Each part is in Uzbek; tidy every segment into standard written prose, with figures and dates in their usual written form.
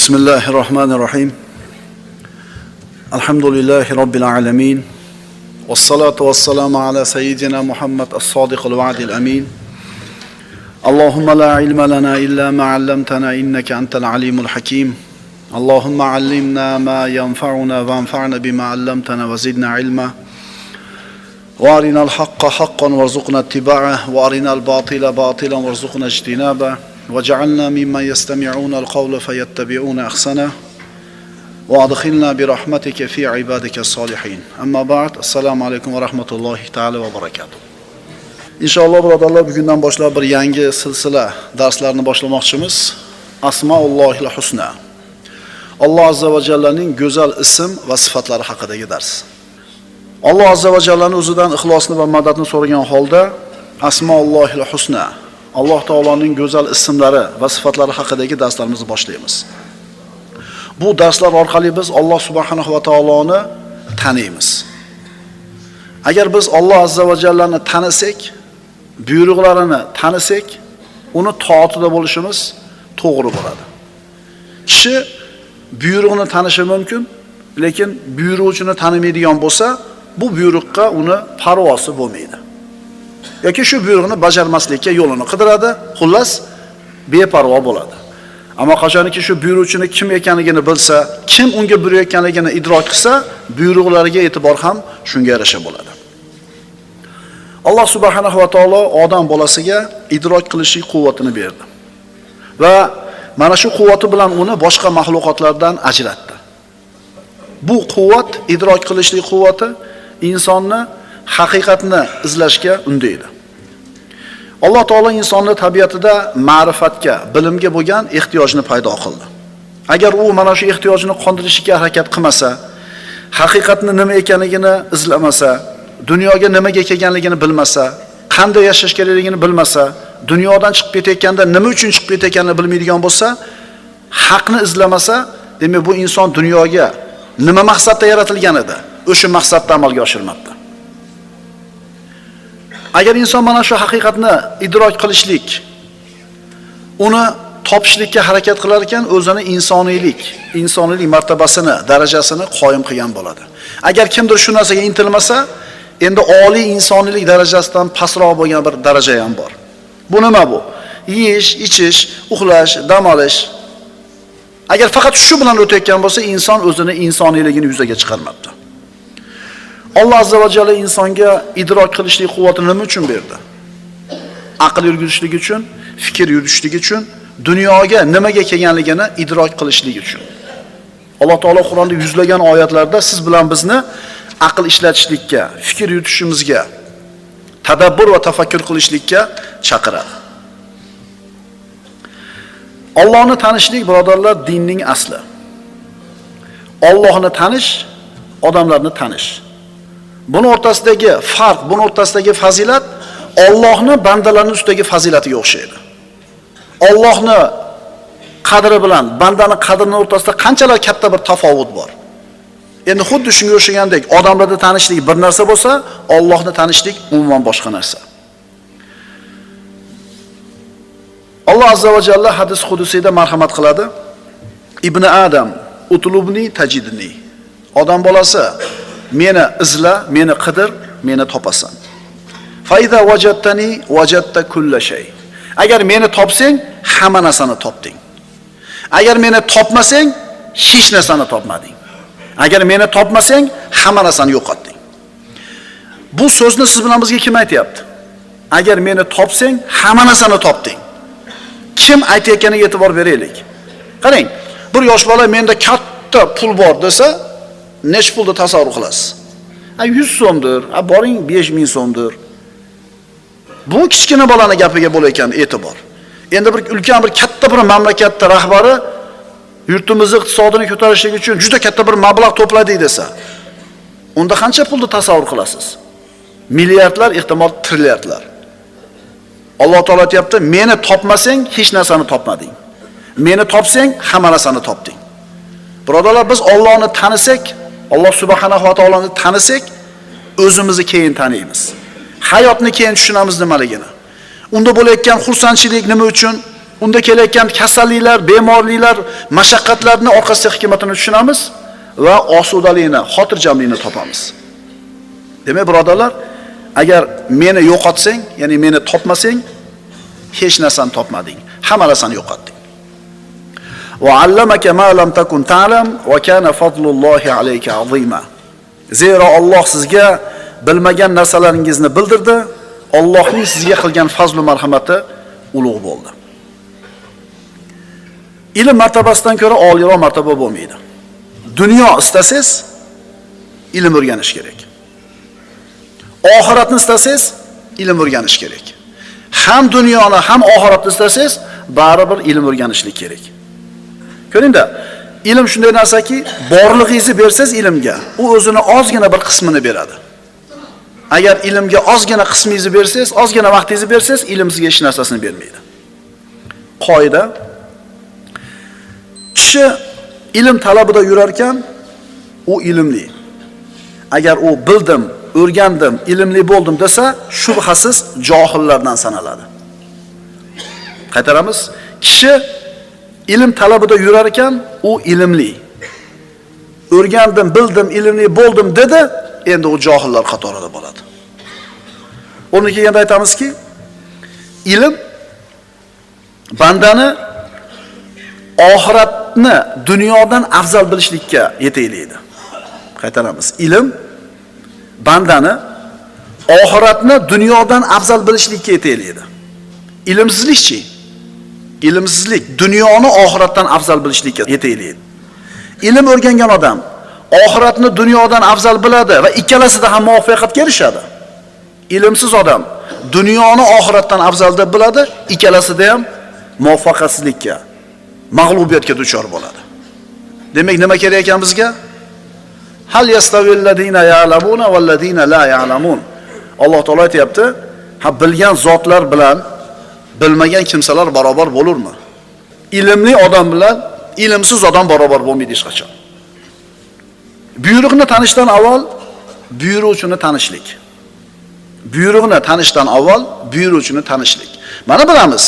Bismillahirrahmanirrahim. Alhamdulillahi Rabbil alamin. Wassalatu wassalamu ala sayyidina Muhammad as-sadiqil wa'dil amin. Allahumma la ilma lana illa ma 'allamtana innaka antal alimul hakim. Allahumma 'allimna ma yanfa'una wanfa'na bima 'allamtana wa zidna ilma. Wa arinal haqqa haqqan warzuqna ittiba'ahu wa arinal batila batilan warzuqna ijtinabah. وجعلنا ممن يستمعون القول فيتبعون أحسنه وأدخلنا برحمتك في عبادك الصالحين أما بعد السلام عليكم ورحمة الله تعالى وبركاته İnşallah birodarlar bugundan boshlab bir yangi silsila darslarni boshlamoqchimiz. Asmaullahil husna. Alloh azza va jallaning go'zal ism va sifatlari haqidagi dars. Alloh azza va jallaning o'zidan ixlosni va madadni so'ragan holda Asmaullahil husna, Alloh taoloning go'zal ismlari va sifatlari haqidagi darslarimizni boshlaymiz. Bu darslar orqali biz Alloh subhanahu va taoloni taniymiz. Agar biz Alloh azza va jallani tanisak, buyruqlarini tanisak, uni toatida bo'lishimiz to'g'ri bo'ladi. Kishi buyruqni tanishi mumkin, lekin buyruqchini tanimaydigan bo'lsa, bu buyruqqa uni parvosi bo'lmaydi. Yoki shu buyruqni bajarmaslikka yo'lini qidiradi, xullas beparvo bo'ladi. Ammo qachonki shu buyruqchini kim ekanligini bilsa, kim unga buyurayotganligini idrok qilsa, buyruqlariga e'tibor ham shunga yarasha bo'ladi. Alloh subhanahu va taolo odam bolasiga idrok qilishlik quvvatini berdi. Va mana shu quvvati bilan uni boshqa mahluqotlardan ajratdi. Bu quvvat, idrok qilishlik quvvati insonni haqiqatni izlashga undaydi. Alloh taolo insonni tabiatida ma'rifatga, bilimga bo'lgan ehtiyojni paydo qildi. Agar u mana shu ehtiyojini qondirishga harakat qilmasa, haqiqatni nima ekanligini izlamasa, dunyoga nimaga kelganligini bilmasa, qanday yashash kerakligini bilmasa, dunyodan chiqib ketayotganda nima uchun chiqib ketayotganini bilmaydigan bo'lsa, haqni izlamasa, demak bu inson dunyoga nima maqsadda yaratilgan edi, o'sha maqsadda amalga oshirmabdi. Agar inson mana shu haqiqatni idrok qilishlik, uni topishlikka harakat qilar ekan, o'zini insoniylik martabasini, darajasini qoyim qilgan bo'ladi. Agar kimdir shu narsaga intilmasa, endi oliy insoniylik darajasidan pastroq bo'lgan bir daraja ham bor. Bu nima bu? Yeyish, ichish, uxlash, dam olish. Agar faqat shu bilan o'tayotgan bo'lsa, inson o'zini insoniyligini yuzaga chiqarmabdi. Alloh azza va jalla insonga idrok qilishlik quvvatini nima uchun berdi? Aql yurgizishlik uchun, fikr yuritishlik uchun, dunyoga nimaga kelganligini idrok qilishlik uchun. Alloh taolo Qur'onda yuzlagan oyatlarda siz bilan bizni aql ishlatishlikka, fikr yuritishimizga, tadabbur va tafakkur qilishlikka chaqiradi. Allohni tanishlik, birodarlar, dinning asli. Allohni tanish, odamlarni tanish. Buning o'rtasidagi farq, buning o'rtasidagi fazilat Allohni bandalarning ustidagi fazilatiga o'xshaydi. Allohni qadri bilan bandaning qadrining o'rtasida qanchalar katta bir tafovut bor. Endi xuddi shunga o'xshagandek, odamlarni tanishlik bir narsa bo'lsa, Allohni tanishlik umuman boshqa narsa. Alloh azza va jalla hadis qudusiyda marhamat qiladi. Ibn Adam utlubni tajidni. Odam bolasi, meni izla, meni qidir, meni topasan. Faiza wajadtani wajadta kulla shay. Agar meni topsang, hamma narsani topding. Agar meni topmasang, hech narsani topmading. Agar meni topmasang, hamma narsani yo'qotding. Bu so'zni siz bilan bizga kim aytayapti? Agar meni topsang, hamma narsani topding. Kim aytayotganiga e'tibor beraylik. Qarang, bir yosh bola menda katta pul bor desa, nech pulni tasavvur qilasiz? 100 so'mdir, boring 5000 so'mdir. Bu kichkina bolani gapiga bo'layotgan e'tibor. Endi bir ulkan bir katta bir mamlakatda rahbari yurtimizni iqtisodini ko'tarishlik uchun juda katta bir mablag' to'pladi desa, unda qancha pulni tasavvur qilasiz? Milliardlar, ehtimol trilliardlar. Alloh taolo aytayapti, meni topmasang hech narsani topmading. Meni topsang hamma narsani topding. Birodarlar, biz Allohni tanisak, Alloh subhanahu va taoloni tanisak, o'zimizni keyin taniymiz. Hayotni keyin tushunamiz nimaligini. Unda bo'layotgan xursandchilik nima uchun? unda kelayotgan kasalliklar, bemorliklar, mashaqqatlarning orqasida hikmatini tushunamiz va osudalikni, xotirjamlikni topamiz. Demak, birodarlar, agar meni yo'qotsang, ya'ni meni topmasang, hech narsani topmading. Hamma narsani yo'qotding. Va allamaka ma lam takun ta'lam va kana fadlullohi alayka azima. Zero Alloh sizga bilmagan narsalaringizni bildirdi. Allohning sizga qilgan fazl va marhamati ulug' bo'ldi. Ilm martabasidan ko'ra oliroq martaba bo'lmaydi. Dunyo istasangiz ilm o'rganish kerak. Oxiratni istasangiz ilm o'rganish kerak. Ham dunyoni, ham oxiratni istasangiz baribir ilm o'rganishlik kerak. Ko'ringda, ilm shunday narsaki, borlig'ingizni bersangiz ilmga, u o'zini ozgina bir qismini beradi. Agar ilmga ozgina qismingizni bersangiz, ozgina vaqtingizni bersangiz, ilm sizga hech narsasini bermaydi. Qoida: kishi ilm talabida yurar ekan, u ilmli. Agar u bildim, o'rgandim, ilmli bo'ldim desa, shubhasiz johillardan sanaladi. Qaytaramiz. Kishi ilm talabida yurar ekan, u ilmli. O'rgandim, bildim, ilmli bo'ldim dedi, endi u johillar qatorida bo'ladi. O'rniga kelganda aytamizki, ilm bandani oxiratni dunyodan afzal bilishlikka yetaklaydi. Qaytaramiz. Ilm bandani oxiratni dunyodan afzal bilishlikka yetaklaydi. Ilmsizlikchi? Ilmsizlik dunyoni oxiratdan afzal bilishlikka yetaklaydi. Ilm o'rgangan odam oxiratni dunyodan afzal biladi va ikkalasida ham muvaffaqiyatga erishadi. Ilmsiz odam dunyoni oxiratdan afzal deb biladi, ikkalasida ham muvaffaqiyatsizlikka, mag'lubiyatga duchor bo'ladi. Demak, nima kerak ekan bizga? Hal yastavillazina ya'lamuna vallazina la ya'lamun. Alloh taolo aytayapti, ha bilgan zotlar bilan bilmagan kimsalar barobar bo'lurmi? Ilmli odam bilan ilmsiz odam barobar bo'lmaydi hech qachon. Buyruqni tanishdan avval buyuruvchini tanishlik. Buyruqni tanishdan avval buyuruvchini tanishlik. Mana bilamiz,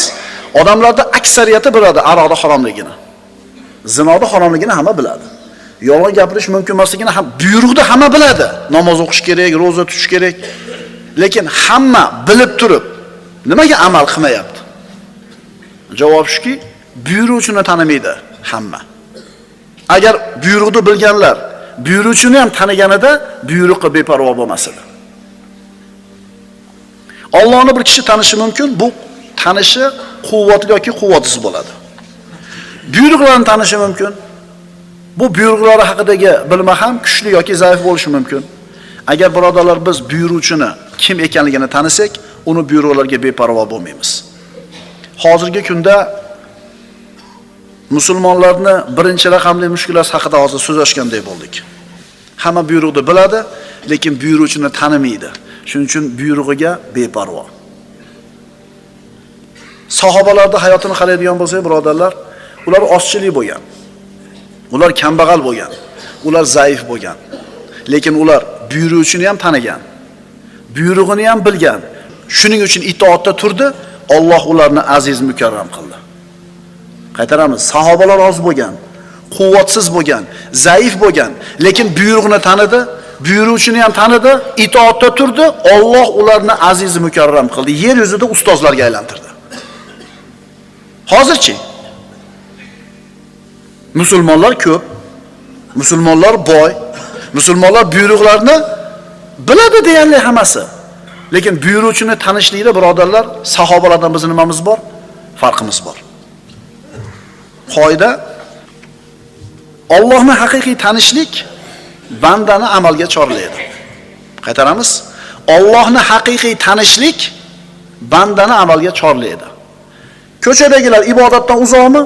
odamlarda aksariyati biladi aroqni haromligini. Zinoda haromligini hamma biladi. Yolg'on gapirish mumkin emasligini ham buyruqda hamma biladi. Namoz o'qish kerak, roza tutish kerak. Lekin hamma bilib turib, nimaga amal qilmayapti? Javob shuki, buyuruvchini tanimaydi hamma. Agar buyruqni bilganlar buyuruvchini ham taniganida buyruqqa beparvo bo'lmasdi. Allohni bir kishi tanishi mumkin, bu tanishi quvvatli yoki quvvatsiz bo'ladi. Buyruqlarni tanishi mumkin. Bu buyruqlari haqidagi bilma ham kuchli yoki zaif bo'lishi mumkin. Agar birodarlar biz buyuruvchini kim ekanligini tanisak, uni buyruqlarga beparvo bo'lmaymiz. Hozirgi kunda musulmonlarni birinchi raqamli mushkulasi haqida hozir so'z ochganday bo'ldik. Hamma buyruqni biladi, lekin buyuruvchini tanimaydi. Shuning uchun buyrug'iga beparvo. Sahobalarda hayotini qaraydigan bo'lsak, birodarlar, ular ozchilik bo'lgan. Ular kambag'al bo'lgan. Ular zaif bo'lgan. Lekin ular buyuruvchini ham tanigan. Buyrug'ini ham bilgan. Shuning uchun itoatda turdi, Alloh ularni aziz mukarram qildi. Qaytaramiz, sahobalar oz bo'lgan, quvvatsiz bo'lgan, zaif bo'lgan, lekin buyruqni tanidi, buyuruvchini ham tanidi, itoatda turdi, Alloh ularni aziz mukarram qildi. Yer yuzida ustozlarga aylantirdi. Hozirchi musulmonlar ko'p, musulmonlar boy, musulmonlar buyruqlarni biladi deyarli hammasi. Lekin buyuruvchini tanishlikda birodarlar, sahobalardan bizning nimamiz bor? Farqimiz bor. Qoida: Allohni haqiqiy tanishlik bandani amalga chorlaydi. Qaytaramiz. Allohni haqiqiy tanishlik bandani amalga chorlaydi. Ko'chadagilar ibodatdan uzoqmi?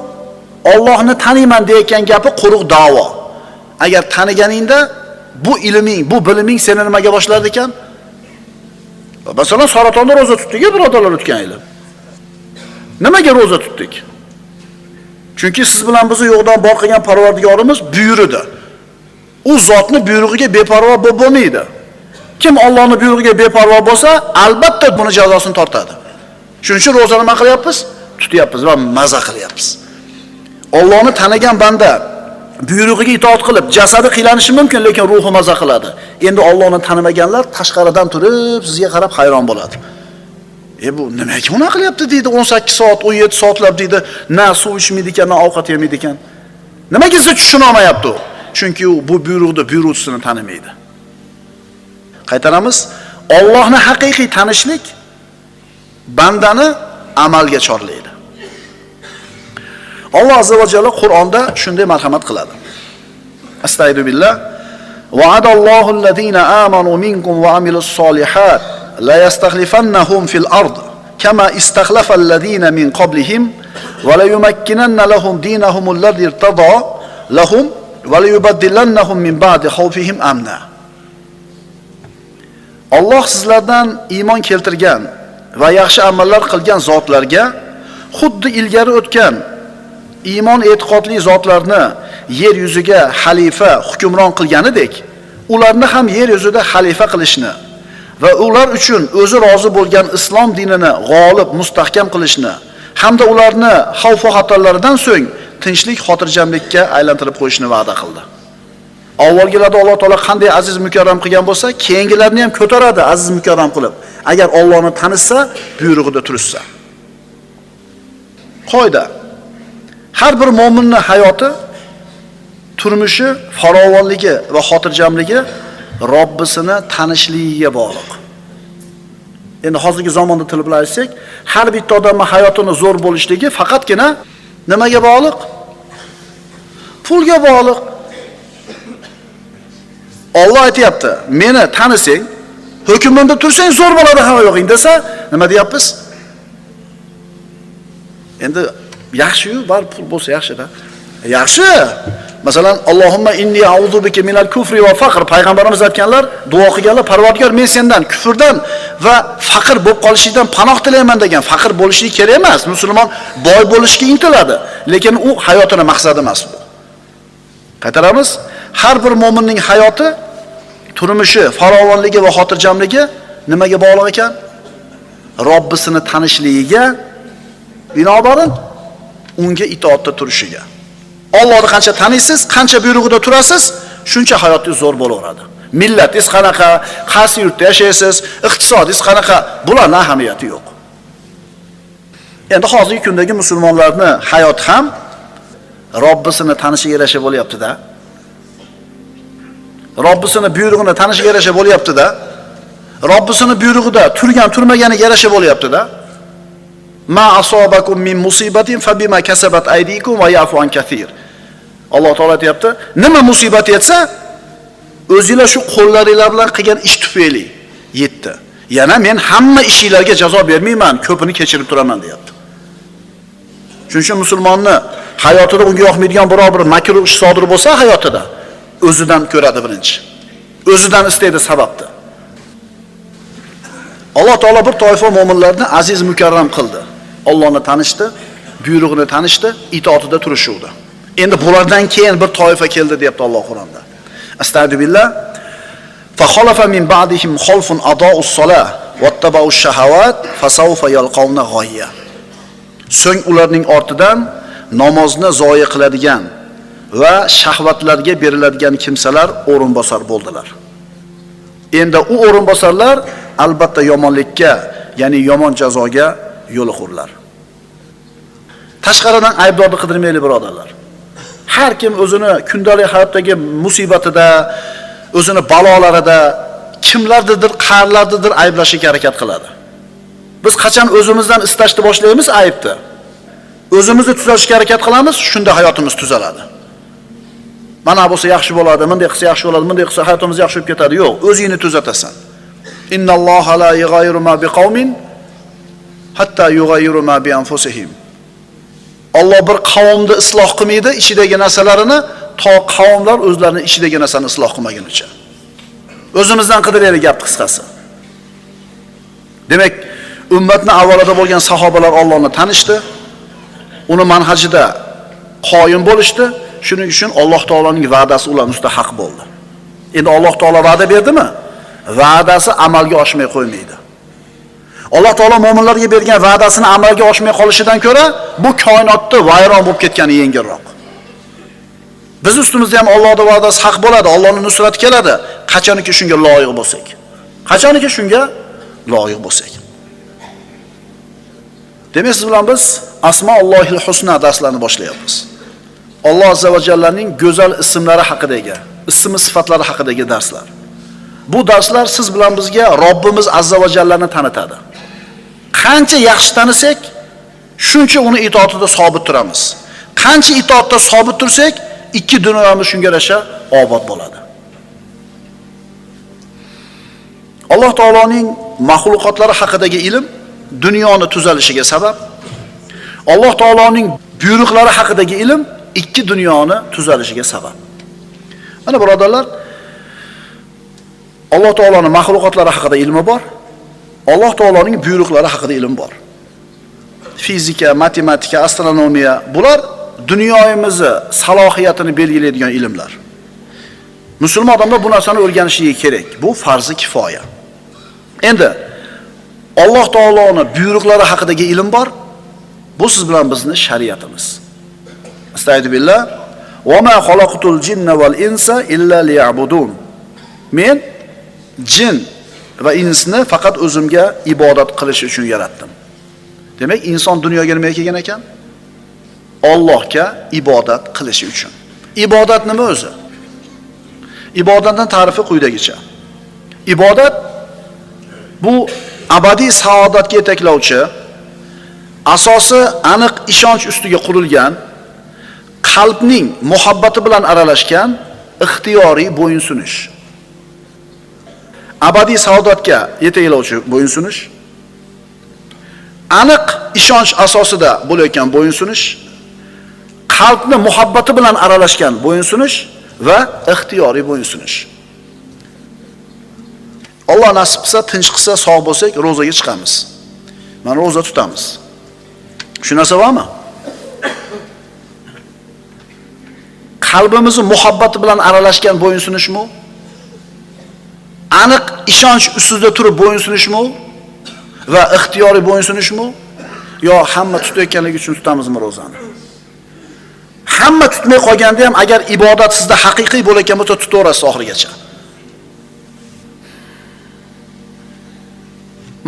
Allohni taniyman deyotgan gapi quruq da'vo. Agar taniganingda bu ilming, bu biliming seni nimaga boshlardi ekan? Masalan, saratonda roza tutdik, birodarlar o'tgan yil. Nimaga roza tutdik? Chunki siz bilan bizni yo'qdan bor qilgan Parvardigorimiz buyurdi. U zotni buyrug'iga beparvo bo'lmaydi. Kim Allohning buyrug'iga beparvo bo'lsa, albatta buni jazosini tortadi. Shuning uchun ro'zani nima qilyapmiz? tutyapmiz va maza qilyapmiz. Allohni tanigan banda buyrug'iga itoat qilib, jasadi qiylanishi mumkin, lekin ruhi maza qiladi. Endi Allohni tanimaganlar tashqaridan turib sizga qarab hayron bo'ladi. Bu nimaga unaqa qilyapti deydi, 18 soat, 17 soatlab deydi, na suv ichmaydi ekan, na ovqat yemaydi ekan. Nimaga siz tushuna olmayapti u? Chunki u bu buyruqni buyuruvchisini tanimaydi. Qaytaramiz, Allohni haqiqiy tanishlik bandani amalga chorlaydi. Alloh azza va jalla Qur'onda shunday marhamat qiladi. Astagfirullah. Wa'adallohu allazina amanu minkum wa amilus solihat la yastakhlifannahum fil ard kama istakhlafa allazina min qablihim wa la yumakkinanna lahum dinahum alladhi irtada lahum va la yubaddilannahum min ba'di khawfihim amna. Alloh sizlardan iymon keltirgan va yaxshi amallar qilgan zotlarga xuddi ilgari o'tgan iymon e'tiqodli zotlarni yer yuziga xalifa hukmron qilganidek, ularni ham yer yuzida xalifa qilishni va ular uchun o'zi rozi bo'lgan islom dinini g'olib, mustahkam qilishni hamda ularni xavf va xatarlardan so'ng tinchlik, xotirjamlikka aylantirib qo'yishni va'da qildi. Avvalgilarda Alloh taolo qanday aziz mukarram qilgan bo'lsa, keyingilarni ham ko'taradi aziz mukarram qilib. Agar Allohni tanishsa, buyrug'ida turishsa. Qoida: har bir mo'minning hayoti, turmushi, farovonligi va xotirjamligi Robbisini tanishligiga bog'liq. Endi hozirgi zamonda til bilan aytsak, har bitta odamning hayotini zo'r bo'lishligi faqatgina nimaga bog'liq? Pulga bog'liq. Alloh aytayapti, meni tanisang, hukmimda tursang zo'r bo'ladi hamma yo'g'ing desa, nima deyapmiz? Endi yaxshi-yu, bar pul bo'lsa yaxshi-da. Yaxshi. Masalan, Allohumma inni a'udhu bika minal kufri va faqr. Payg'ambarimiz aytganlar, duo qilganlar, Parvardigor, men sendan kufrdan va faqr bo'lib qolishingdan panoh tilayman degan. Faqr bo'lishi kerak emas. Musulmon boy bo'lishga intiladi, lekin u hayotining maqsadi emas bu. Qaytaramiz, har bir mo'minning hayoti, turmushi, farovonligi va xotirjamligi nimaga bog'liq ekan? Robbisini tanishligiga, binobarin unga itoatda turishiga. Allohni qancha taniysiz, qancha buyrug'ida turasiz, shuncha hayotingiz zo'r bo'laveradi. Millatingiz qanaqa, qaysi yurtda yashaysiz, iqtisodingiz qanaqa, bularning ahamiyati yo'q. Endi hozirgi kundagi musulmonlarning hayoti ham Robbisini tanishiga yarasha bo'lyapti-da. Robbisini buyrug'ini tanishiga yarasha bo'lyapti-da. Robbisini buyrug'ida turgan, turmaganiga yarasha bo'lyapti-da. Ma asobakum min musibatin fa bima kasabat aydikum va yafu an kathir. Alloh taolo aytayapti, nima musibat yetsa, o'zingizlar shu qo'llaringizlar bilan qilgan ish tufayli yetdi. Yana men hamma ishingizlarga jazo bermayman, ko'pini kechirib turaman deyapti. Shuning uchun musulmonni hayotida unga yoqmaydigan biror bir makruh ish sodir bo'lsa hayotida, o'zidan ko'radi birinchi. O'zidan istaydi sababni. Alloh taolo bir toifa mo'minlarni aziz mukarram qildi. Allohni tanishdi, buyrug'ini tanishdi, itoatida turishuvdi. Endi bulardan keyin bir toifa keldi deyapti Alloh Qur'onda. Astagfirullah. Fa khalafa min ba'dihim khalfun adaa'us salah wattaba'ush shahawat fasawfa yalqawna ghoyya. So'ng ularning ortidan namozni zoya qiladigan va shahvatlarga beriladigan kimsalar o'rinbosar bo'ldilar. Endi u o'rinbosarlar albatta yomonlikka, ya'ni yomon jazoga yo'liqurlar. Tashqaridan aybdorni qidirmaylik birodarlar. Har kim o'zini kundalik hayotdagi musibatida, o'zini balolarida kimlarnidir, qarlarnidir ayblashga harakat qiladi. Biz qachon o'zimizdan istashni boshlaymiz aybni, o'zimizni tuzatishga harakat qilamiz, shunda hayotimiz tuzaladi. Mana bo'lsa yaxshi bo'ladi, bunday qilsa yaxshi bo'ladi, bunday qilsa hayotimiz yaxshi bo'lib ketadi. Yo'q, o'zingni tuzatasan. Innalloha la yughayyiru ma biqawmin hatta yughayyiru ma bi anfusihim. Alloh bir qavmni isloh qilmaydi, ichidagi narsalarini, to qavmlar o'zlarining ichidagi narsani isloh qilmagunicha. O'zimizdan qidiraylik gap qisqasi. Demak, ummatni avvalida bo'lgan sahobalar Allohni tanishdi, uni manhajida qoyim bo'lishdi. Shuning uchun Alloh taolaning va'dasi ular mustahaq bo'ldi. Endi Alloh taolo va'da berdimi? Va'dasi amalga oshmay qo'ymaydi. Alloh taolo mu'minlarga bergan va'dasini amalga oshmay qolishidan ko'ra bu koinotda vayron bo'lib ketgani yengilroq. Biz ustimizda ham Allohning va'dasi haq bo'ladi, Allohning nusrati keladi, qachoniki shunga loyiq bo'lsak. Qachoniki shunga loyiq bo'lsak. Demak, siz bilan biz Asmaullohil husna darslarini boshlayapmiz. Alloh azza va jallaning go'zal ismlari haqidagi, ism sifatlari haqidagi darslar. Bu darslar siz bilan bizga Robbimiz azza va jallani tanitadi. Qancha yaxshi tanisak, shuncha uni itoatida sobit turamiz. Qancha itoatda sobit tursak, ikki dunyomiz shunga yarasha obod bo'ladi. Alloh taoloning mahluqotlari haqidagi ilm dunyoni tuzalishiga sabab. Alloh taoloning buyruqlari haqidagi ilm ikki dunyoni tuzalishiga sabab. Mana birodarlar, Alloh taoloning mahluqotlari haqida ilmi bor. Alloh taoloning buyruqlari haqida ilm bor. Fizika, matematika, astronomiya bular dunyomizni salohiyatini belgilaydigan ilmlar. Musulmon odamlar bu narsani o'rganishligi kerak. Bu farzi kifoya. Endi Alloh taoloning buyruqlari haqidagi ilm bor. Bu siz bilan bizning shariatimiz. Astagfirullah. Va ma xalaqtul jinna val insa illa liya'budun. Men jin va insni faqat o'zimga ibodat qilish uchun yaratdim. Demak, inson dunyoga nima kelgan ekan? Allohga ibodat qilish uchun. Ibodat nima o'zi? Ibodatning ta'rifi quyidagicha. Ibodat bu abadiy saodatga yetaklovchi, asosi aniq ishonch ustiga qurilgan, qalbning muhabbati bilan aralashgan ixtiyoriy bo'yinsunish. Abadiy saodatga yetaklovchi bo'yinsunish, aniq ishonch asosida bo'layotgan bo'yinsunish, qalbni muhabbati bilan aralashgan bo'yinsunish va ixtiyoriy bo'yinsunish. Alloh nasib qilsa, tinch qilsa, sog' bo'lsak, ro'zaga chiqamiz. Mana ro'za tutamiz. Shu narsa bormi? Qalbimizni muhabbati bilan aralashgan bo'yinsunishmi? Aniq ishonch ustida turib bo'yinsunishmi? Va ixtiyoriy bo'yinsunishmi? Yo hamma tutayotganligi uchun tutamizmi ro'zani? Hamma tutmay qolganda ham agar ibodat sizda haqiqiy bo'layotgan bo'lsa, tutaverasiz oxirigacha.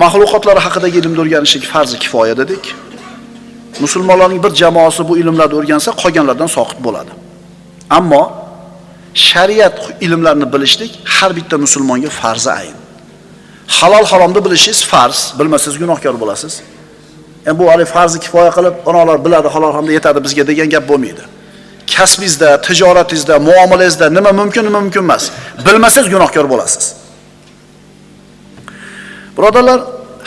Mahluqotlar haqidagi ilmni o'rganishlik farzi kifoya dedik. Musulmonlarning bir jamoasi bu ilmlarni o'rgansa, qolganlardan soqit bo'ladi. Ammo shariat ilmlarini bilishlik har bitta musulmonga farzi ayn. Halol haromni bilishingiz farz, bilmasangiz gunohkor bo'lasiz. Bu hali farzi kifoya qilib, onalar biladi, halol haromda yetadi bizga degan gap bo'lmaydi. Kasbingizda, tijoratingizda, muomalangizda nima mumkin, nima mumkin emas. Bilmasangiz gunohkor bo'lasiz. Birodarlar,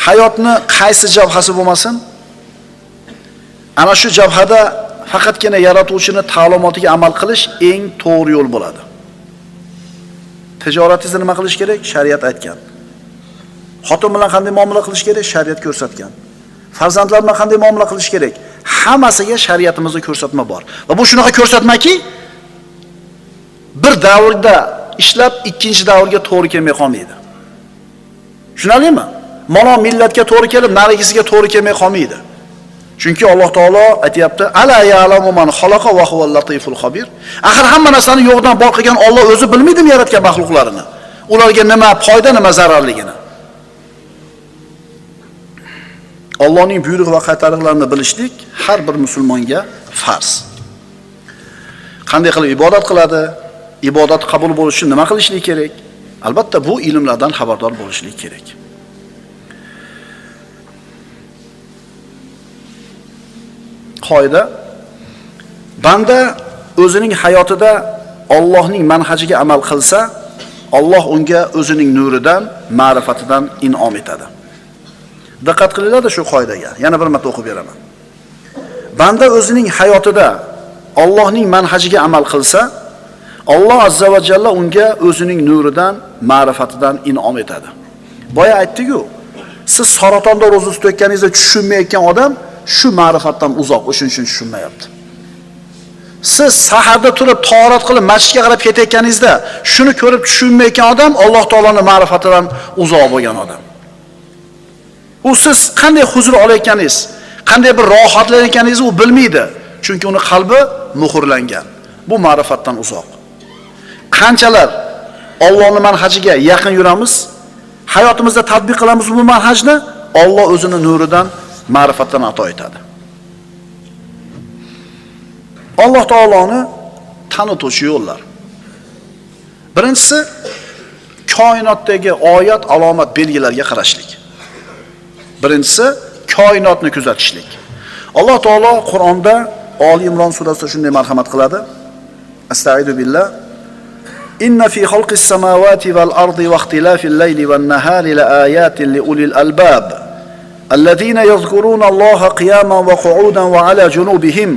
hayotni qaysi jabhasi bo'lmasin, ana shu jabhada faqatgina yaratuvchining ta'limotiga amal qilish eng to'g'ri yo'l bo'ladi. Tijoratingizda nima qilish kerak? Shariat aytgan. Xotin bilan qanday muomala qilish kerak? Shariat ko'rsatgan. Farzandlar bilan qanday muomala qilish kerak? Hammasiga shariatimizda ko'rsatma bor. Va bu shunaqa ko'rsatmaki, bir davrda ishlab, ikkinchi davrga to'g'ri kelmay qolmaydi. Tushunarlimi? Mana millatga to'g'ri kelib, narigisiga to'g'ri kelmay qolmaydi. Chunki Alloh taolo aytayapti: "Ala ya'lamu man xalaqa va huval latiful xabir." Axir hamma narsani yo'qdan bor qilgan Alloh o'zi bilmaydimi yaratgan mahluqlarini? Ularga nima foyda, nima zararligini? Allohning buyruq va qaytariqlarini bilishlik har bir musulmonga farz. Qanday qilib ibodat qiladi? Ibodat qabul bo'lishi uchun nima qilishlik kerak? Albatta bu ilmlardan xabardor bo'lishlik kerak. Qoida: banda o'zining hayotida Allohning manhajiga amal qilsa, Alloh unga o'zining nuridan, ma'rifatidan in'om etadi. Diqqat qilinglar shu qoidaga. Yana bir marta o'qib beraman. Banda o'zining hayotida Allohning manhajiga amal qilsa, Alloh azza va jalla unga o'zining nuridan, ma'rifatidan in'om etadi. Boya aytdik-ku, siz saratonda ro'za tutayotganingizda tushunmayotgan odam shu ma'rifatdan uzoq, o'shuning uchun tushunmayapti. Siz saharda turib tahorat qilib masjidga qarab ketayotganingizda shuni ko'rib tushunmayotgan odam Alloh taoloning ma'rifatidan uzoq bo'lgan odam. U siz qanday huzur olayotganingiz, qanday bir rohatlanayotganingizni u bilmaydi. Chunki uni qalbi muhrlangan. Bu ma'rifatdan uzoq. Qanchalar Allohning manhajiga yaqin yuramiz, hayotimizda tatbiq qilamiz bu manhajni, Alloh o'zining nuridan, ma'rifatdan ato etadi. Alloh taoloni tanituvchi yo'llar. Birinchisi koinotdagi oyat, alomat, belgilarga qarashlik. Birinchisi koinotni kuzatishlik. Alloh taolo Qur'onda Oli Imron surasida shunday marhamat qiladi. Astagfiru billah. Inna fi xalqis samawati val ardi va ixtilafil layli wan nahari laayatin liulil albab. Alladhina yadhkuruna Alloha qiyaman wa qu'udan wa ala junubihim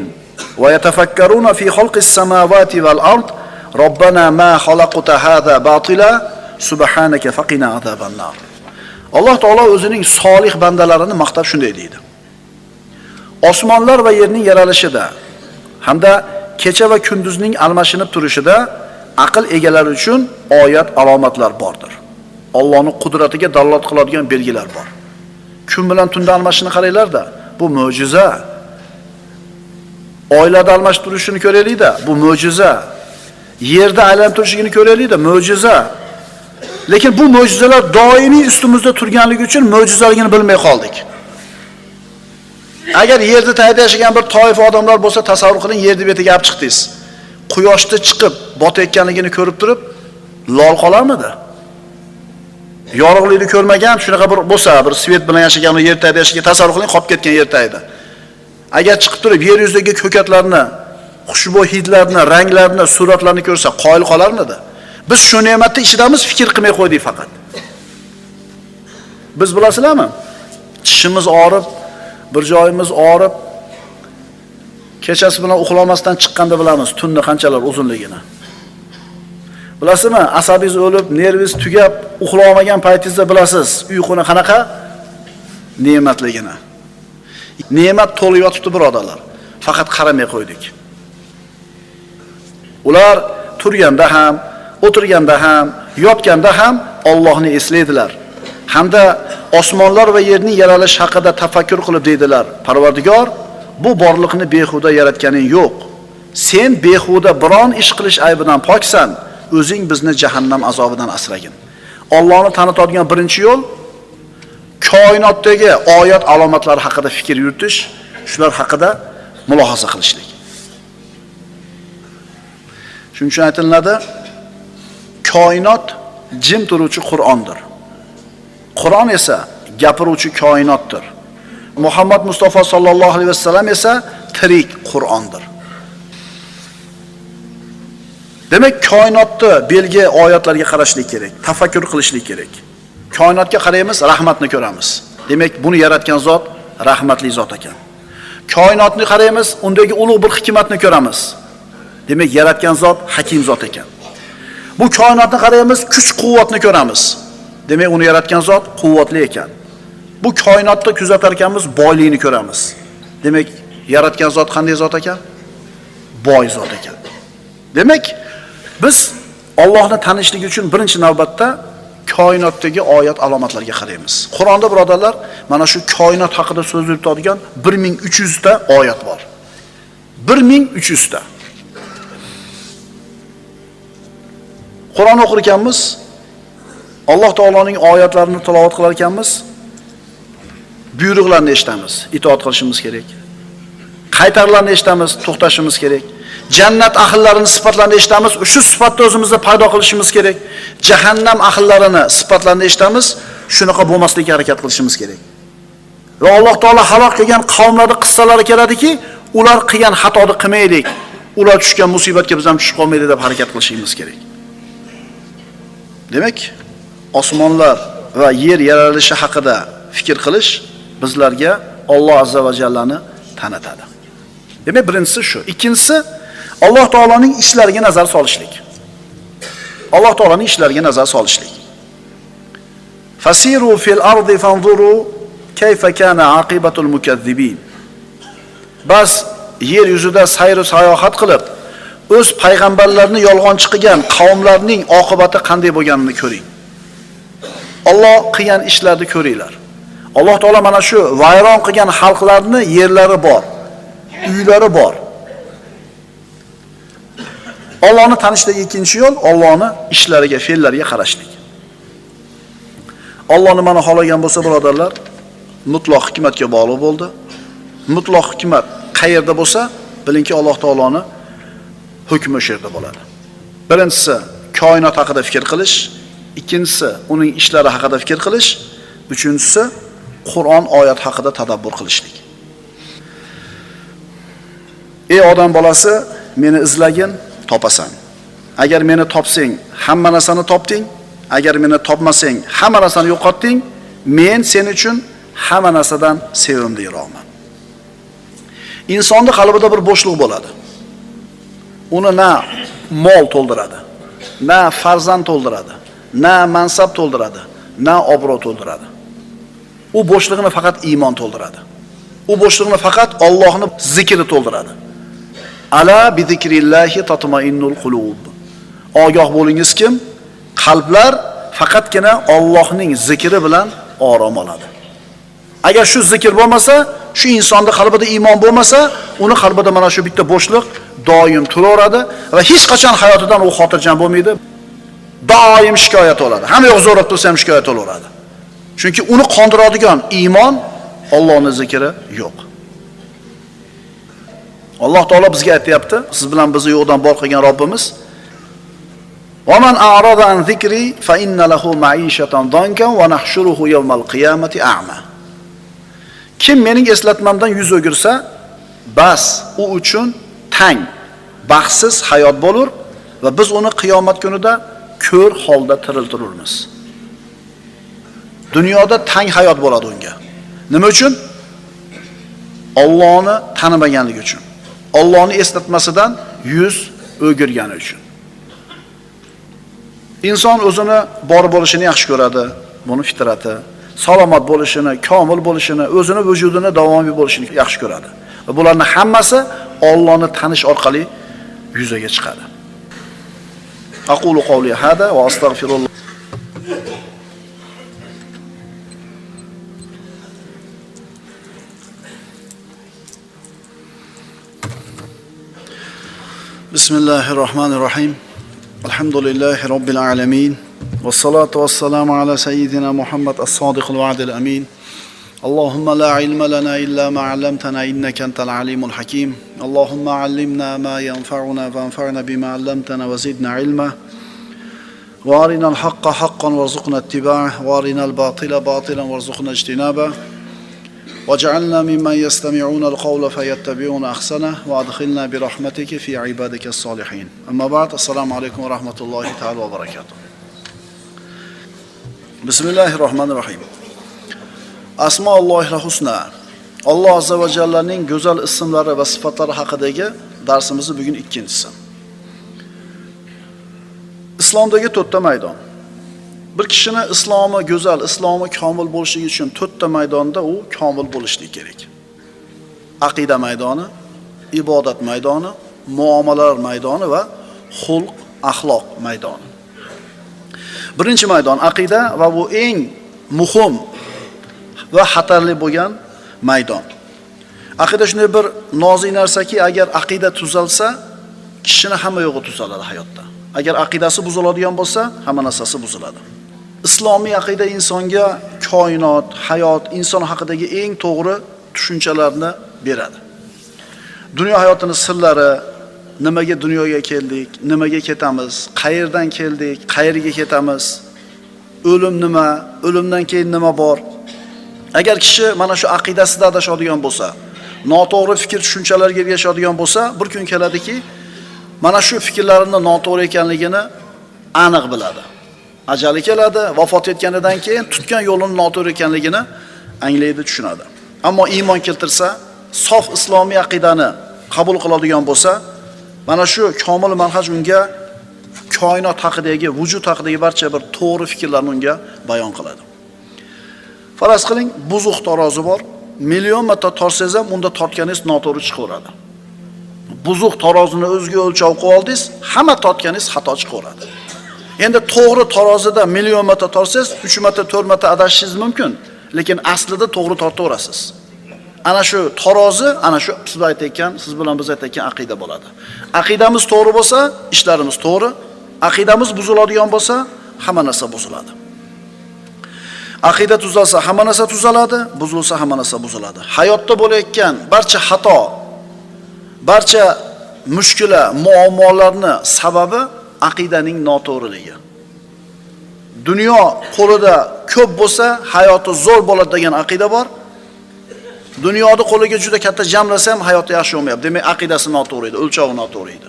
wa yatafakkaruna fi xalqis samawati val ard. Robbana ma xalaqta hadha batila subhanaka faqina azaban nar. Alloh taolo o'zining solih bandalarini maqtab shunday deydi. Osmonlar va yerning yaralishida hamda kecha va kunduzning almashinib turishida aql egalari uchun oyat, alomatlar bordir. Allohning qudratiga dalolat qiladigan belgilar bor. Kun bilan tunda almashini qaranglar-da, bu mo'jiza. Oylarda almashib turishini ko'raylik-da, bu mo'jiza. Yerda aylanib turishini ko'raylik-da, mo'jiza. Lekin bu mo'jizalar doimiy ustimizda turganligi uchun mo'jizaligini bilmay qoldik. Agar yerda tayda yashagan bir toifa odamlar bo'lsa, tasavvur qiling, yerni betiga olib chiqdingiz. Quyoshda chiqib botayotganligini ko'rib turib, lol qolarmidi? Yorug'likni ko'rmagan, shunaqa bir bo'lsa, bir svet bilan yashagan yer tayda yashagan, tasavvur qiling, qolib ketgan yer tayda. Agar chiqib turib yer yuzidagi ko'katlarni, xushbo'y hidlarni, ranglarni, suratlarni ko'rsa, qoyil qolarmidi? Biz shu ne'matni ichidamiz, fikr qilmay qo'ydik faqat. Biz bilasizlarmi? Tishimiz og'rib, bir joyimiz og'rib, kechasi bilan uxlamasdan chiqqanda bilamiz tunni qanchalar uzunligini. Bilasizmi? Asabingiz o'lib, nervingiz tugab, uxlay olmagan paytingizda bilasiz, uyquni qanaqa ne'matligini. Ne'mat to'lib yotibdi birodarlar. Faqat qaramay qo'ydik. Ular turganda ham, o'tirganda ham, yotganda ham Allohni eslaydilar. Hamda osmonlar va yerning yaralish haqida tafakkur qilib deydilar: Parvardigor, bu borliqni behuda yaratganing yo'q. Sen behuda biron ish qilish aybidan poksan. O'zing bizni jahannam azobidan asragin. Allohni tanitadigan birinchi yo'l koinotdagi oyat, alomatlar haqida fikr yuritish, shular haqida mulohaza qilishlik. Shuning uchun aytiladi, koinot jim turuvchi Qur'ondir. Qur'on esa gapiruvchi koinotdir. Muhammad Mustafa sallallohu alayhi vasallam esa tirik Qur'ondir. Demak, koinotni belgi oyatlarga qarashlik kerak, tafakkur qilishlik kerak. Koinotga qaraymiz, rahmatni ko'ramiz. Demak, buni yaratgan zot rahmatli zot ekan. Koinotni qaraymiz, undagi ulug' bir hikmatni ko'ramiz. Demak, yaratgan zot hakim zot ekan. Bu koinotni qaraymiz, kuch-quvvatni ko'ramiz. Demak, uni yaratgan zot quvvatli ekan. Bu koinotda kuzatar ekanmiz, boylikni ko'ramiz. Demak, yaratgan zot qanday zot ekan? Boy zot ekan. Demak, biz Allohni tanishlik uchun birinchi navbatda koinotdagi oyat, alomatlarga qaraymiz. Qur'onda birodarlar, mana shu koinot haqida so'z yuritadigan 1300 ta oyat bor. 1300 ta. Qur'on o'qir ekanmiz, Alloh taoloning oyatlarini tilovat qilar ekanmiz, buyruqlarni eshitamiz, itoat qilishimiz kerak. Qaytarlarni eshitamiz, to'xtashimiz kerak. Jannat ahllarini sifatlarini eshitamiz, shu sifatni o'zimizda paydo qilishimiz kerak. Jahannam ahlarini sifatlarini eshitamiz, shunaqa bo'lmaslikka harakat qilishimiz kerak. Va Alloh taolo halok qilgan qavmlarning qissalari keladiki, ular qilgan xatoni qilmaylik. Ular tushgan musibatga biz ham tushib qolmaylik deb harakat qilishimiz kerak. Demak, osmonlar va yer yaralishi haqida fikr qilish bizlarga Alloh azza va jallani tanitadi. Demak, birinchisi shu. Ikkinchisi, Alloh taoloning ishlariga nazar solishlik. Alloh taoloning ishlariga nazar solishlik. Fasiru fil ardi fanzuru kayfa kana aqibatul mukazzibin. Bas yer yuzida sayr-u sayohat qilib, o'z payg'ambarlarini yolg'onchi qilgan qavmlarning oqibati qanday bo'lganini ko'ring. Alloh qilgan ishlarni ko'ringlar. Alloh taolo mana shu vayron qilgan xalqlarni yerlari bor, uylari bor. Allohni tanishdagi ikkinchi yo'l Allohni ishlariga, fe'llariga qarashlik. Allohni mana xohlagan bo'lsa, birodarlar, mutlaq hikmatga bog'liq bo'ldi. Mutlaq hikmat qayerda bo'lsa, bilingki Alloh taoloni hukmi o'sha yerda bo'ladi. Birinchisi koinot haqida fikr qilish, ikkinchisi uning ishlari haqida fikr qilish, uchinchisi Qur'on oyat haqida tadabbur qilishlik. Ey odam bolasi, meni izlagin, topasan. Agar meni topsang, hamma narsani topding. Agar meni topmasang, hamma narsani yo'qotding. Men sen uchun hamma narsadan sevimliroqman. Insonning qalbida bir bo'shliq bo'ladi. Uni na mol to'ldiradi, na farzand to'ldiradi, na mansab to'ldiradi, na obro' to'ldiradi. U bo'shlig'ini faqat iymon to'ldiradi. U bo'shlig'ini faqat Allohning zikri to'ldiradi. Ala bi zikrillahi tatma'innul qulub. Ogoh bo'lingizki, qalblar faqatgina Allohning zikri bilan orom oladi. Agar shu zikr bo'lmasa, shu insonning qalbida iymon bo'lmasa, uni qalbida mana shu bitta bo'shliq doim turaveradi va hech qachon hayotidan u xotirjam bo'lmaydi. Doim shikoyat oladi. Hamma yoq zo'rab tursa ham shikoyat olaveradi. Chunki uni qondiradigan iymon, Allohning zikri yo'q. Alloh taolo bizga aytayapti, siz bilan bizni yo'qdan bor qilgan Robbimiz: "Va man a'rada an zikri fa inna lahu ma'ishatan dankan va nahshuruhu yawmal qiyamati a'ma." Kim mening eslatmamdan yuz o'girsa, bas u uchun tang, baxtsiz hayot bo'lur va biz uni qiyomat kunida ko'r holda tiriltiramiz. Dunyoda tang hayot bo'ladi unga. Nima uchun? Allohni tanimaganligi uchun. Allohni eslatmasidan yuz o'girgani uchun. Inson o'zini bor bo'lishini yaxshi ko'radi, buni fitrati. Salomat bo'lishini, komil bo'lishini, o'zini vujudini davomiy bo'lishini yaxshi ko'radi. Va bularning hammasi Allohni tanish orqali yuzaga chiqadi. Aqulu qawli hada va astagfirullah. Bismillahirrahmanirrahim. Alhamdulillahi rabbil alamin. والصلاة والسلام على سيدنا محمد الصادق الوعد الأمين. اللهم لا علم لنا إلا ما علمتنا إنك أنت العليم الحكيم. اللهم علمنا ما ينفعنا وانفعنا بما علمتنا وزدنا علما. وارنا الحق حقا وارزقنا اتباعه وارنا الباطل باطلا وارزقنا اجتنابه. واجعلنا ممن يستمعون القول فيتبعون أحسنه وأدخلنا برحمتك في عبادك الصالحين. أما بعد، السلام عليكم ورحمة الله تعالى وبركاته. Bismillahirrahmanirrahim. Asmaullohil husna. Alloh azza va jallaning go'zal ismlari va sifatlari haqidagi darsimizni bugun ikkinchisi. Islomdagi to'rtta maydon. Bir kishini islomi go'zal, islomi komil bo'lishligi uchun to'rtta maydonda u komil bo'lishi kerak. Aqida maydoni, ibodat maydoni, muomalalar maydoni va xulq, axloq maydoni. Birinchi maydon aqida va bu eng muhim va xatarli bo'lgan maydon. Aqida shunday bir nozik narsaki, agar aqida tuzalsa, kishini hamma yo'g'i tuzaladi hayotda. Agar aqidasi buziladigan bo'lsa, hamma narsasi buziladi. Islomiy aqida insonga koinot, hayot, inson haqidagi eng to'g'ri tushunchalarni beradi. Dunyo hayotining sirlari, nimaga dunyoga keldik, nimaga ketamiz, qayerdan keldik, qayerga ketamiz, o'lim nima, o'limdan keyin nima bor. Agar kishi mana shu aqidasida adashadigan bo'lsa, noto'g'ri fikr tushunchalarga ergashadigan bo'lsa, bir kun keladiki, mana shu fikrlarining noto'g'ri ekanligini aniq biladi. Ajali keladi, vafot etganidan keyin tutgan yo'lining noto'g'ri ekanligini anglaydi, tushunadi. Ammo iymon keltirsa, sof islomiy aqidani qabul qiladigan bo'lsa, mana shu komil manhaj unga koinot haqidagi, vujud haqidagi barcha bir to'g'ri fikrlarni unga bayon qiladi. Faraz qiling, buzuq tarozi bor. Million marta torsangiz ham unda tortganingiz noto'g'ri chiqaveradi. Buzuq tarozini o'zga o'lchov qilib oldingiz, hamma tortganingiz xato chiqaveradi. Endi to'g'ri tarozida million marta torsangiz, 3 marta, 4 marta adashishingiz mumkin. lekin aslida to'g'ri tortaverasiz. Ana shu tarozi, ana shu siz aytayotgan, siz bilan biz aytayotgan aqida bo'ladi. Aqidamiz to'g'ri bo'lsa, ishlarimiz to'g'ri. Aqidamiz buziladigan bo'lsa, hamma narsa buziladi. Aqida tuzalsa, hamma narsa tuzaladi, buzilsa, hamma narsa buziladi. Hayotda bo'layotgan barcha xato, barcha mushkula, muammolarning sababi aqidaning noto'g'riligi. Dunyo qo'lida ko'p bo'lsa, hayoti zo'r bo'ladi degan aqida bor. Dunyoni qo'liga juda katta jamlasa ham hayoti yaxshi bo'lmayapti. Demak, aqidasi noto'g'ri edi, o'lchovi noto'g'ri edi.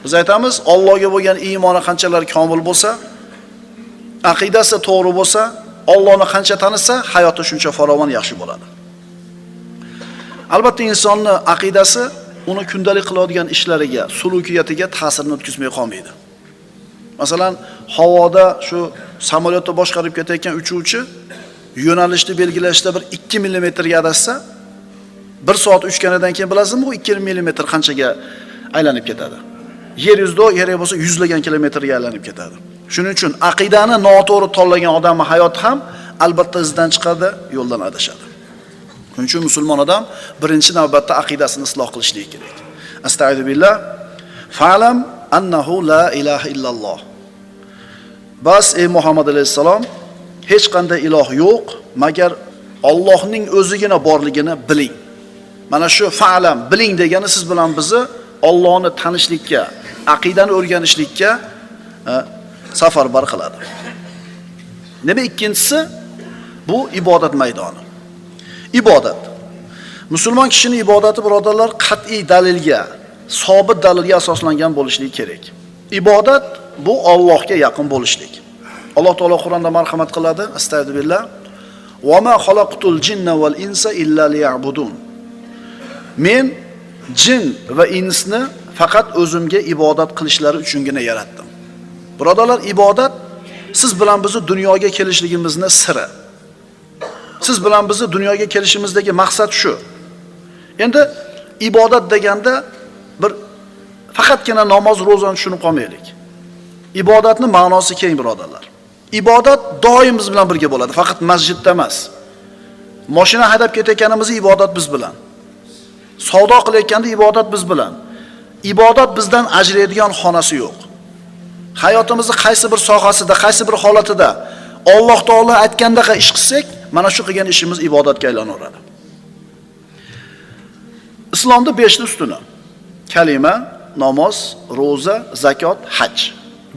Biz aytamiz, Allohga bo'lgan iymoni qanchalar komil bo'lsa, aqidasi to'g'ri bo'lsa, Allohni qancha tanisa, hayoti shuncha farovon yaxshi bo'ladi. Albatta insonning aqidasi uni kundalik qiladigan ishlariga, sulukiyatiga ta'sirini o'tkazmay qolmaydi. Masalan, havoda shu samolyotda boshqarib ketayotgan uchuvchi yo'nalishni belgilashda bir 2 millimetrga adashsa, 1 soat uchganidan keyin bilasizmi, u 2 millimetr qanchaga aylanib ketadi. Yer yuzida kerak bo'lsa yuzlagan kilometrga aylanib ketadi. Shuning uchun aqidani noto'g'ri tanlagan odamning hayoti ham albatta izdan chiqadi, yo'ldan adashadi. Shuning uchun musulmon odam birinchi navbatda aqidasini isloh qilishligi kerak. Astagfirullah. Fa'lam annahu la ilaha illalloh. Bas ey Muhammad alayhisalom, hech qanday iloh yo'q, magar Allohning o'zigina borligini biling. Mana shu fa'lam, biling degani siz bilan bizni Allohni tanishlikka, aqidani o'rganishlikka safarbar qiladi. Nima ikkinchisi? Bu ibodat maydoni. Ibodat. Musulmon kishining ibodati, birodarlar, qat'iy dalilga, sobit dalilga asoslangan bo'lishi kerak. Ibodat bu Allohga yaqin bo'lishlik. Alloh taolo Qur'onda marhamat qiladi. Astagfirullah. Va ma xalaqtul jinna val insa illa liya'budun. Men jin va insni faqat o'zimga ibodat qilishlari uchungina yaratdim. Birodarlar, ibodat siz bilan bizni dunyoga kelishligimizning siri. Siz bilan bizni dunyoga kelishimizdagi maqsad shu. Endi ibodat deganda bir faqatgina namoz, ro'zani tushunib qolmaylik. Ibodatning ma'nosi keng, birodarlar. Ibodat doim biz bilan birga bo'ladi, faqat masjidda emas. Mashina haydab ketayotganimizda ibodat biz bilan. Savdo qilayotganda ibodat biz bilan. Ibodat bizdan ajraydigan xonasi yo'q. Hayotimizning qaysi bir sohasida, qaysi bir holatida Alloh taolo aytgandaqa ish qilsak, mana shu qilgan ishimiz ibodatga aylanaveradi. Islomda 5 ta ustuni: kalima, namoz, ro'za, zakot, haj.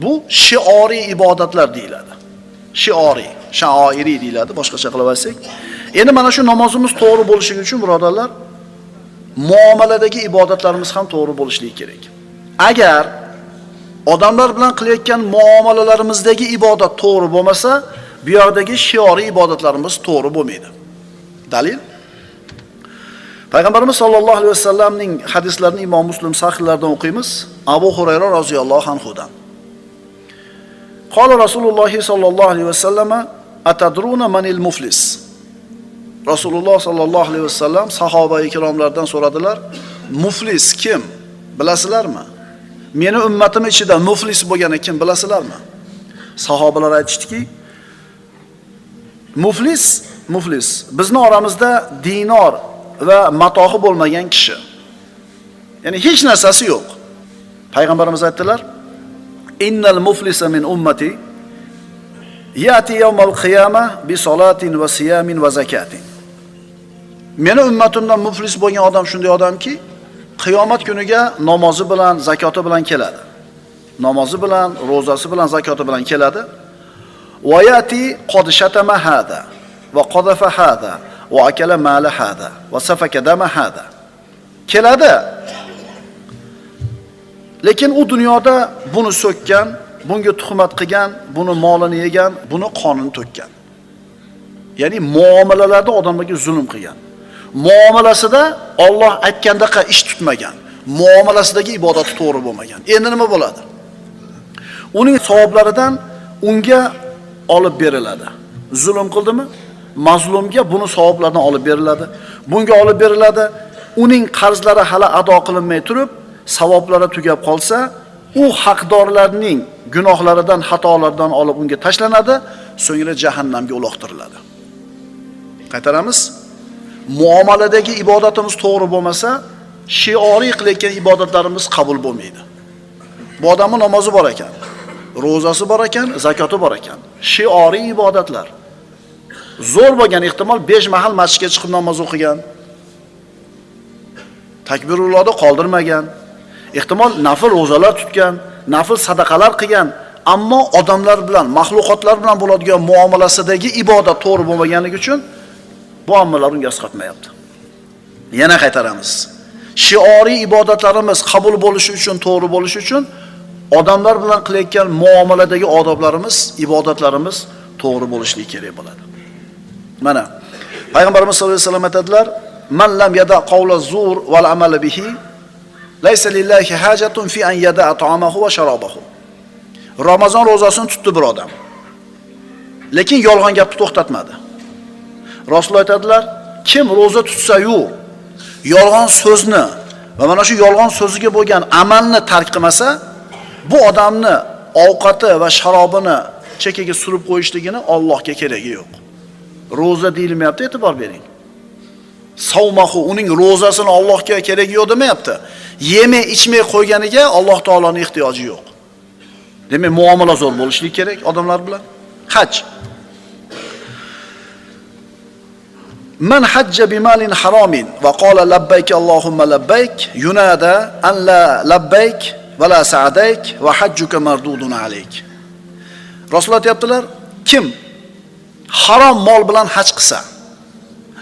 Bu shioriy ibodatlar deyiladi. Shioriy, shaoiriy deyiladi, boshqacha qilib aytsak. Endi mana shu namozimiz to'g'ri bo'lishi uchun, birodarlar, muomaladagi ibodatlarimiz ham to'g'ri bo'lishi kerak. Agar odamlar bilan qilayotgan muomalalarimizdagi ibodat to'g'ri bo'lmasa, bu yoqdagi shioriy ibodatlarimiz to'g'ri bo'lmaydi. Dalil: Payg'ambarimiz sollallohu alayhi vasallamning hadislarini Imom Muslim sahihlardan o'qiymiz. Abu Hurayra roziyallohu anhudan. Qala Rasululloh sollallohu alayhi vasallam: "Atadruna manil muflis?" Rasululloh sollallohu alayhi vasallam sahoba-i kiromlardan so'radilar: "Muflis kim? Bilasizlarmi? Meni ummatim ichida muflis bo'lgani kim bilasizlarmi?" Sahobalar aytishdiki: Muflis bizning oramizda dinor va matohi bo'lmagan kishi. Ya'ni hech narsasi yo'q. Payg'ambarimiz aytdilar: "Innal muflisa min ummati yati yawmal qiyamah bi salatin va siyamin va zakatin." Meni ummatimdan muflis bo'lgan odam shunday odamki, qiyomat kuniga namozi bilan, zakoti bilan keladi. Namozi bilan, ro'zasi bilan, zakoti bilan keladi. Va yati qad shatama hada va qadafa hada va akala mala hada va safaka dama hada. Keladi. Lekin u dunyoda buni so'kkan, bunga tuhmat qilgan, buni molini yegan, buni qonini to'kkan. Ya'ni muomalalarda odamlarga zulm qilgan. Muomalasida Alloh aytgandaqa ish tutmagan. Muomalasidagi ibodati to'g'ri bo'lmagan. Endi nima bo'ladi? Uning savoblaridan unga olib beriladi. Zulm qildimi? Mazlumga buni savoblardan olib beriladi. Bunga olib beriladi. Uning qarzlari hali ado qilinmay turib, savoblari tugab qolsa, u haqdorlarning gunohlaridan, xatolaridan olib unga tashlanadi, so'ngra jahannamga uloqtiriladi. Qaytaramiz. Muomaladagi ibodatimiz to'g'ri bo'lmasa, shioriy qilayotgan ibodatlarimiz qabul bo'lmaydi. Bu odamning namozi bor ekan, ro'zasi bor ekan, zakoti bor ekan. Shioriy ibodatlar. Zo'r bo'lgan ehtimol 5 mahal masjidga chiqib namoz o'qigan. Takbirullohni qoldirmagan. Ehtimol nafil ro'zalar tutgan, nafil sadaqalar qilgan, ammo odamlar bilan, mahluqotlar bilan bo'ladigan muomalasidagi ibodat to'g'ri bo'lmaganligi uchun bu ammalar unga asqatmayapti. Yana qaytaramiz. Shioriy ibodatlarimiz qabul bo'lishi uchun, to'g'ri bo'lishi uchun odamlar bilan qilayotgan muomaladagi odoblarimiz, ibodatlarimiz to'g'ri bo'lishi kerak bo'ladi. Mana Payg'ambarimiz sollallohu alayhi vasallam aytadilar: "Man lam yada qawla zur wal amal bihi, laysa lillahi hajatun fi an yada ta'amahu va sharabahu." Ramazon ro'zasini tutdi bir odam. Lekin yolg'on gapni to'xtatmadi. Rasululloh aytadilar: "Kim ro'za tutsa-yu, yolg'on so'zni va mana shu yolg'on so'ziga bo'lgan amalni tark qilmasa, bu odamni ovqati va sharobini chekkaga surib qo'yishligini Allohga keragi yo'q." Ro'za deyilmayapti, e'tibor bering. Savmahu, uning ro'zasini Allohga keragi yo'q demayapti. Yemay, ichmay qo'yganiga Alloh taoloning ehtiyoji yo'q. Demak, muomala zo'r bo'lishi kerak odamlar bilan. Haj. Man hajja bimalin haromin va qala labbayk Allohumma labbayk yunada an la labbayk va la sa'dayk va hajjuka mardudun alayk. Rasululloh aytibdilar, kim harom mol bilan haj qilsa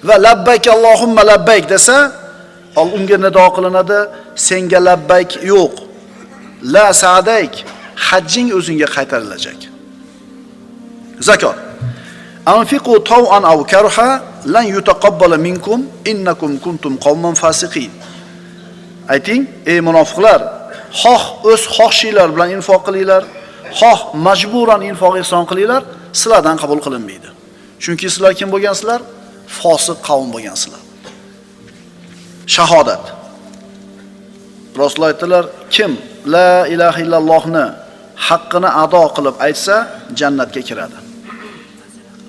va labbayk Allohumma labbayk desa, unga nido qilinadi, senga labbayk yo'q. La sa'dayk, hajjing o'zingga qaytarilajak. Zakot. Anfiqu taw'an aw karha lan yutaqabbala minkum innakum kuntum qawman fasiqin. Ayting, ey munofiqlar, xoh o'z xohishinglar bilan infoq qilinglar, xoh majburan infoq ihson qilinglar, sizlardan qabul qilinmaydi. Chunki sizlar kim bo'lgansizlar? Fosiq qavm bo'lgansizlar. Shahodat. Rasululloh aytdilar, kim la ilaha illallohni haqqini ado qilib aytsa, jannatga kiradi.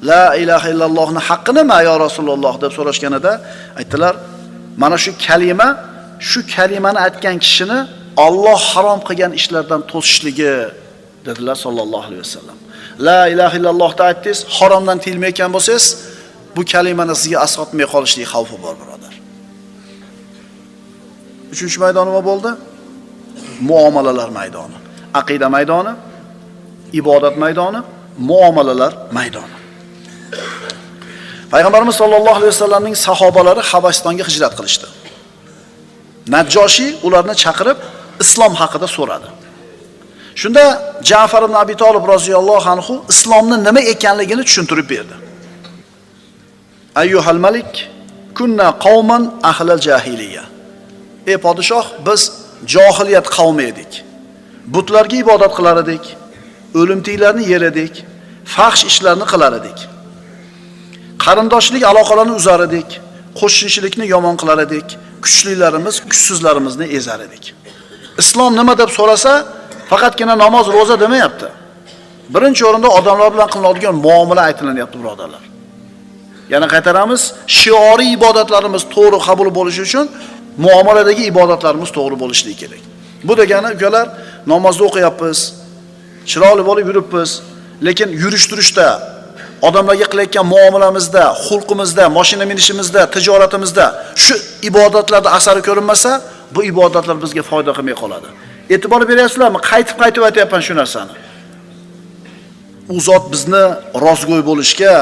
La ilaha illallohni haqqini ma yo Rasululloh deb so'rashganida aytdilar, mana shu kalima, shu kalimani aytgan kishini Alloh harom qilgan ishlardan to'sishligi dedilar sallallohu alayhi vasallam. La ilaha illallohni aytdingiz, haromdan tiyilmayotgan bo'lsangiz, bu kalimani sizga asqotmay qolishlik xavfi bor, birodar. 3-chi maydon nima bo'ldi? Muomalalar maydoni, aqida maydoni, ibodat maydoni, muomalalar maydoni. Payg'ambarimiz sollallohu alayhi vasallamning sahobalari Habasistonga hijrat qilishdi. Najjoshi ularni chaqirib islom haqida so'radi. Shunda Ja'far ibn Abi Talib roziyallohu anhu islomni nima ekanligini tushuntirib berdi. Ayyuhal malik, kunna qawman ahlal jahiliya. Ey podshoh, biz johiliyat qavmi edik. Butlarga ibodat qilar edik, o'limtiklarni yer edik, fahsh ishlarni qilar edik. Qarindoshlik aloqalarini uzar edik, qo'shnichilikni yomon qilar edik, kuchlilarimiz kuchsizlarimizni ezar edik. Islom nima deb so'rasa, faqatgina namoz, ro'za demayapti. Birinchi o'rinda odamlar bilan qilinadigan muomala aytilyapti, birodarlar. Yana qaytaramiz, shioriy ibodatlarimiz to'g'ri qabul bo'lishi uchun muomaladagi ibodatlarimiz to'g'ri bo'lishi kerak. Bu degani, ukalar, namozni o'qiyapmiz, chiroyli bo'lib yuribmiz, lekin yurish-turishda, odamlarga qilayotgan muomalamizda, xulqimizda, mashina minishimizda, tijoratimizda shu ibodatlarda asari ko'rinmasa, bu ibodatlar bizga foyda qilmay qoladi. E'tibor beryapsizlarmi? Qaytib aytayapman shu narsani. U zot bizni rostgo'y bo'lishga,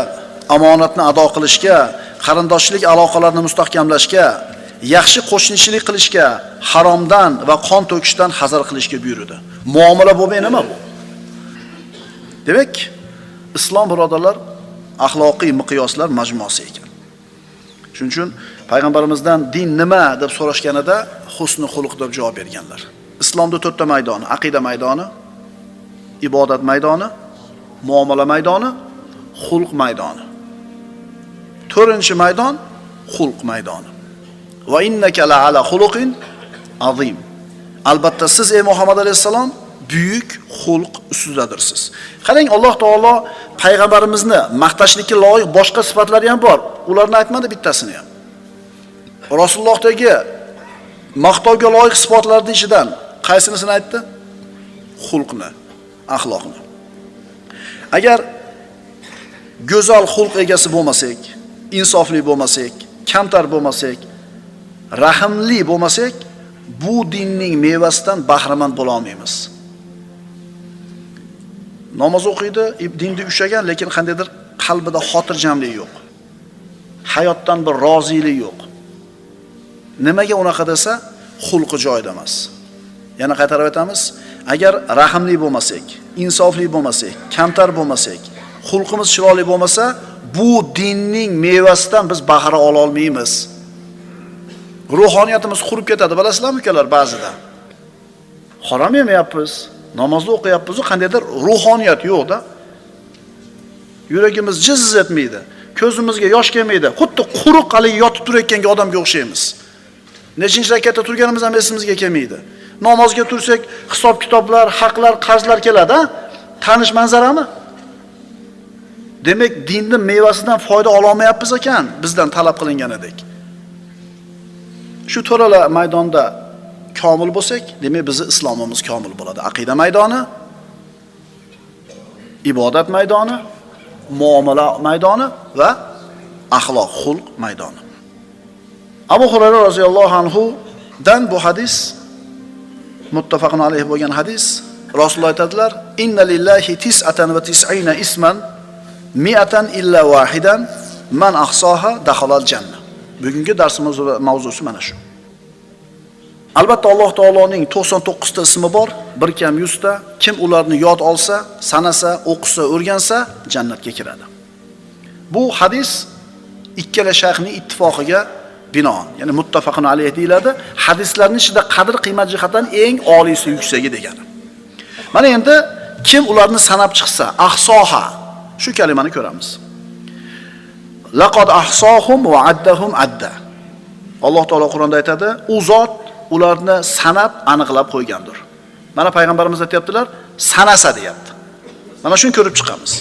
omonatni ado qilishga, qarindoshlik aloqalarini mustahkamlashga, yaxshi qo'shnichilik qilishga, haromdan va qon to'kishdan hazar qilishga buyurdi. Muomala bo'lmay nima bu? Demak, islom, birodarlar, axloqiy miqyoslar majmuasi ekan. Shuning uchun payg'ambarimizdan din nima deb so'rashganida husni xuluq deb javob berganlar. Islomda 4 ta maydoni: aqida maydoni, ibodat maydoni, muomala maydoni, xulq maydoni. 4-chi maydon xulq maydoni. Va innaka la ala xuluqin azim. Albatta siz ey Muhammad alayhisalom buyuk xulq ustidadirsiz. Qarang, Alloh taolo payg'ambarimizni maqtashlikka loyiq boshqa sifatlari ham bor. ularni aytmadi bittasini ham. Rasulullohdagi maqtovga loyiq sifatlarning ichidan qaysinisini aytdi? Xulqni, axloqni. Agar go'zal xulq egasi bo'lmasak, insofli bo'lmasak, kamtar bo'lmasak, rahimli bo'lmasak, bu dinning mevasidan bahramand bo'la olmaymiz. Namoz o'qiydi, dinda ushlagan, lekin qandaydir qalbida xotirjamlik yo'q. Hayotdan bir rozilik yo'q. Nimaga unaqa desa, xulqi joyida emas. Yana qaytarib aytamiz, agar rahimli bo'lmasak, insofli bo'lmasak, kamtar bo'lmasak, xulqimiz chiroyli bo'lmasa, bu dinning mevasidan biz bahra ola olmaymiz. Ruhoniyatimiz qurib ketadi, bilasizlarmi ukalar ba'zida. Harom yemayapmiz, namozni o'qiyapmiz, qandaydir ruhoniyat yo'q-da. Yuragimiz jiz etmaydi, ko'zimizga yosh kelmaydi. Xuddi quruq haligi yotib turayotgan odamga o'xshaymiz. Nechinchi rakatda turganimiz ham esimizga kelmaydi. Namozga tursak, hisob kitoblar, haqlar, qarzlar keladi, tanish manzarami? Demak, dinning mevasidan foyda ola olmayapmiz ekan, bizdan talab qilinganidek. Shu to'rala maydonda komil bo'lsak, demak bizning islomimiz komil bo'ladi. Aqida maydoni, ibodat maydoni, muomala maydoni va axloq, xulq maydoni. Abu Hurayra roziyallohu anhu dan bu hadis muttafaqun alayh bo'lgan hadis. Rasululloh aytadilar: "Inna lillahi tis'atan va tis'ina isman mi'atan illa wahidan man ahsaha dakhalal jannah." Bugungi darsimiz mavzusi mana shu. Albatta Alloh taoloning 99 ta ismi bor, bir kam 100 ta. Kim ularni yod olsa, sanasa, o'qisa, o'rgansa jannatga kiradi. Bu hadis ikkala shayxning ittifoqiga binoan, ya'ni muttafaqun alayh deyiladi. Hadislarning ichida qadr qiymat jihatdan eng oliysi, yuksagi degani. Mana endi kim ularni sanab chiqsa, ahsoha, shu kalimani ko'ramiz. Laqad ahsohum va addahum adda. Alloh taolo Qur'onda aytadi, u zot ularni sanab aniqlab qo'ygandir. Mana payg'ambarimiz aytibdilar, sanasa deyapti. Mana shuni ko'rib chiqamiz.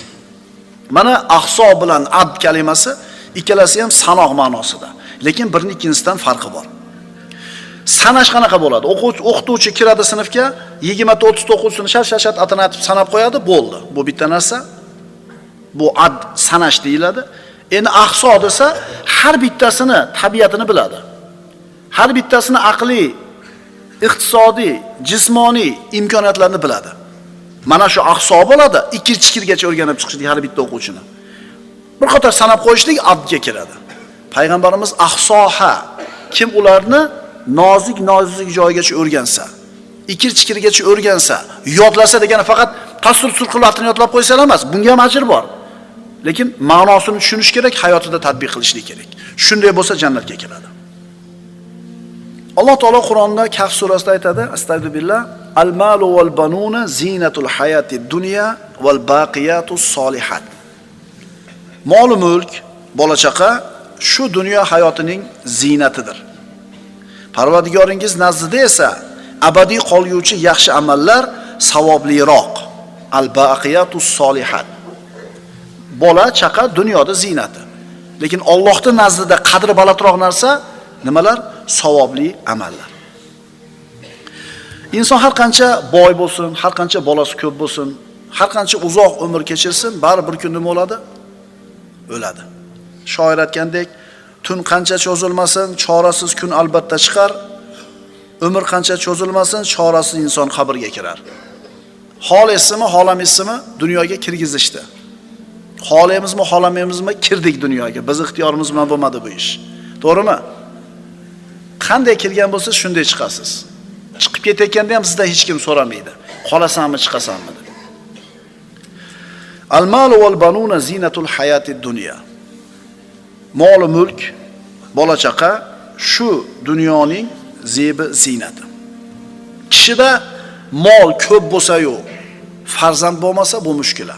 Mana ahso bilan ad kalimasi ikkalasi ham sanoq ma'nosida. Lekin birini ikkinchisidan farqi bor. Sanash qanaqa bo'ladi? O'qituvchi kiradi sinfga, 20 ta 30 ta o'quvchisini shart atanatib sanab qo'yadi, bo'ldi. Bu bitta narsa. Bu ad sanash deyiladi. Endi ahso desa, har bittasini tabiatini biladi. Har bittasini aqliy, iqtisodiy, jismoniy imkoniyatlarini biladi. Mana shu ahso bo'ladi, ikir-chikirgacha o'rganib chiqishlik har bitta o'quvchini. Bir qator sanab qo'yishlik adga kiradi. Payg'ambarimiz ahsoha, kim ularni nozik joyigacha o'rgansa, ikir-chikirgacha o'rgansa, yodlasa degani faqat tasvir qilib yodlab qo'ysa emas, bunga ham ajr bor. Lekin ma'nosini tushunish kerak, hayotida tatbiq qilishlik kerak. Shunday bo'lsa jannatga kiradi. Alloh taolo Qur'onda Kahf surasida aytadi, astagfirullah, al-malu wal banuna zinatul hayatid dunya wal baqiyatus solihat. Mol va mulk, bola chaqa shu dunyo hayotining zinatidir. Parvardigoringiz nazdida esa abadiy qolguvchi yaxshi amallar savobliroq. Al-baqiyatus solihat. Bola chaqa dunyoda zinati. Lekin Allohning nazdida qadri balandroq narsa nimalar? Savobli amallar. Inson har qancha boy bo'lsin, har qancha bolasi ko'p bo'lsin, har qancha uzoq umr kechirsin, baribir bir kun nima bo'ladi? O'ladi. Shoir aytgandek, tun qancha cho'zilmasin, chorasiz kun albatta chiqar. Umr qancha cho'zilmasin, chorasiz inson qabrga kirar. Xohlaysizmi, xohlamaysizmi, dunyoga kirgizishdi. Xohlaymizmi, xohlamaymizmi, kirdik dunyoga. Biz ixtiyorimiz bilan bo'lmadi bu ish. To'g'rimi? Qanday kirgan bo'lsa, shunday chiqasiz. Chiqib ketayotganda ham sizdan hech kim so'ramaydi. Qolasanmi, chiqasanmi deb. Al-malu wal banuna zinatul hayatid dunya. Mol va mulk, bola chaqa shu dunyoning zebi ziynati. Kishida mol ko'p bo'lsa-yu, farzand bo'lmasa bu mushkula.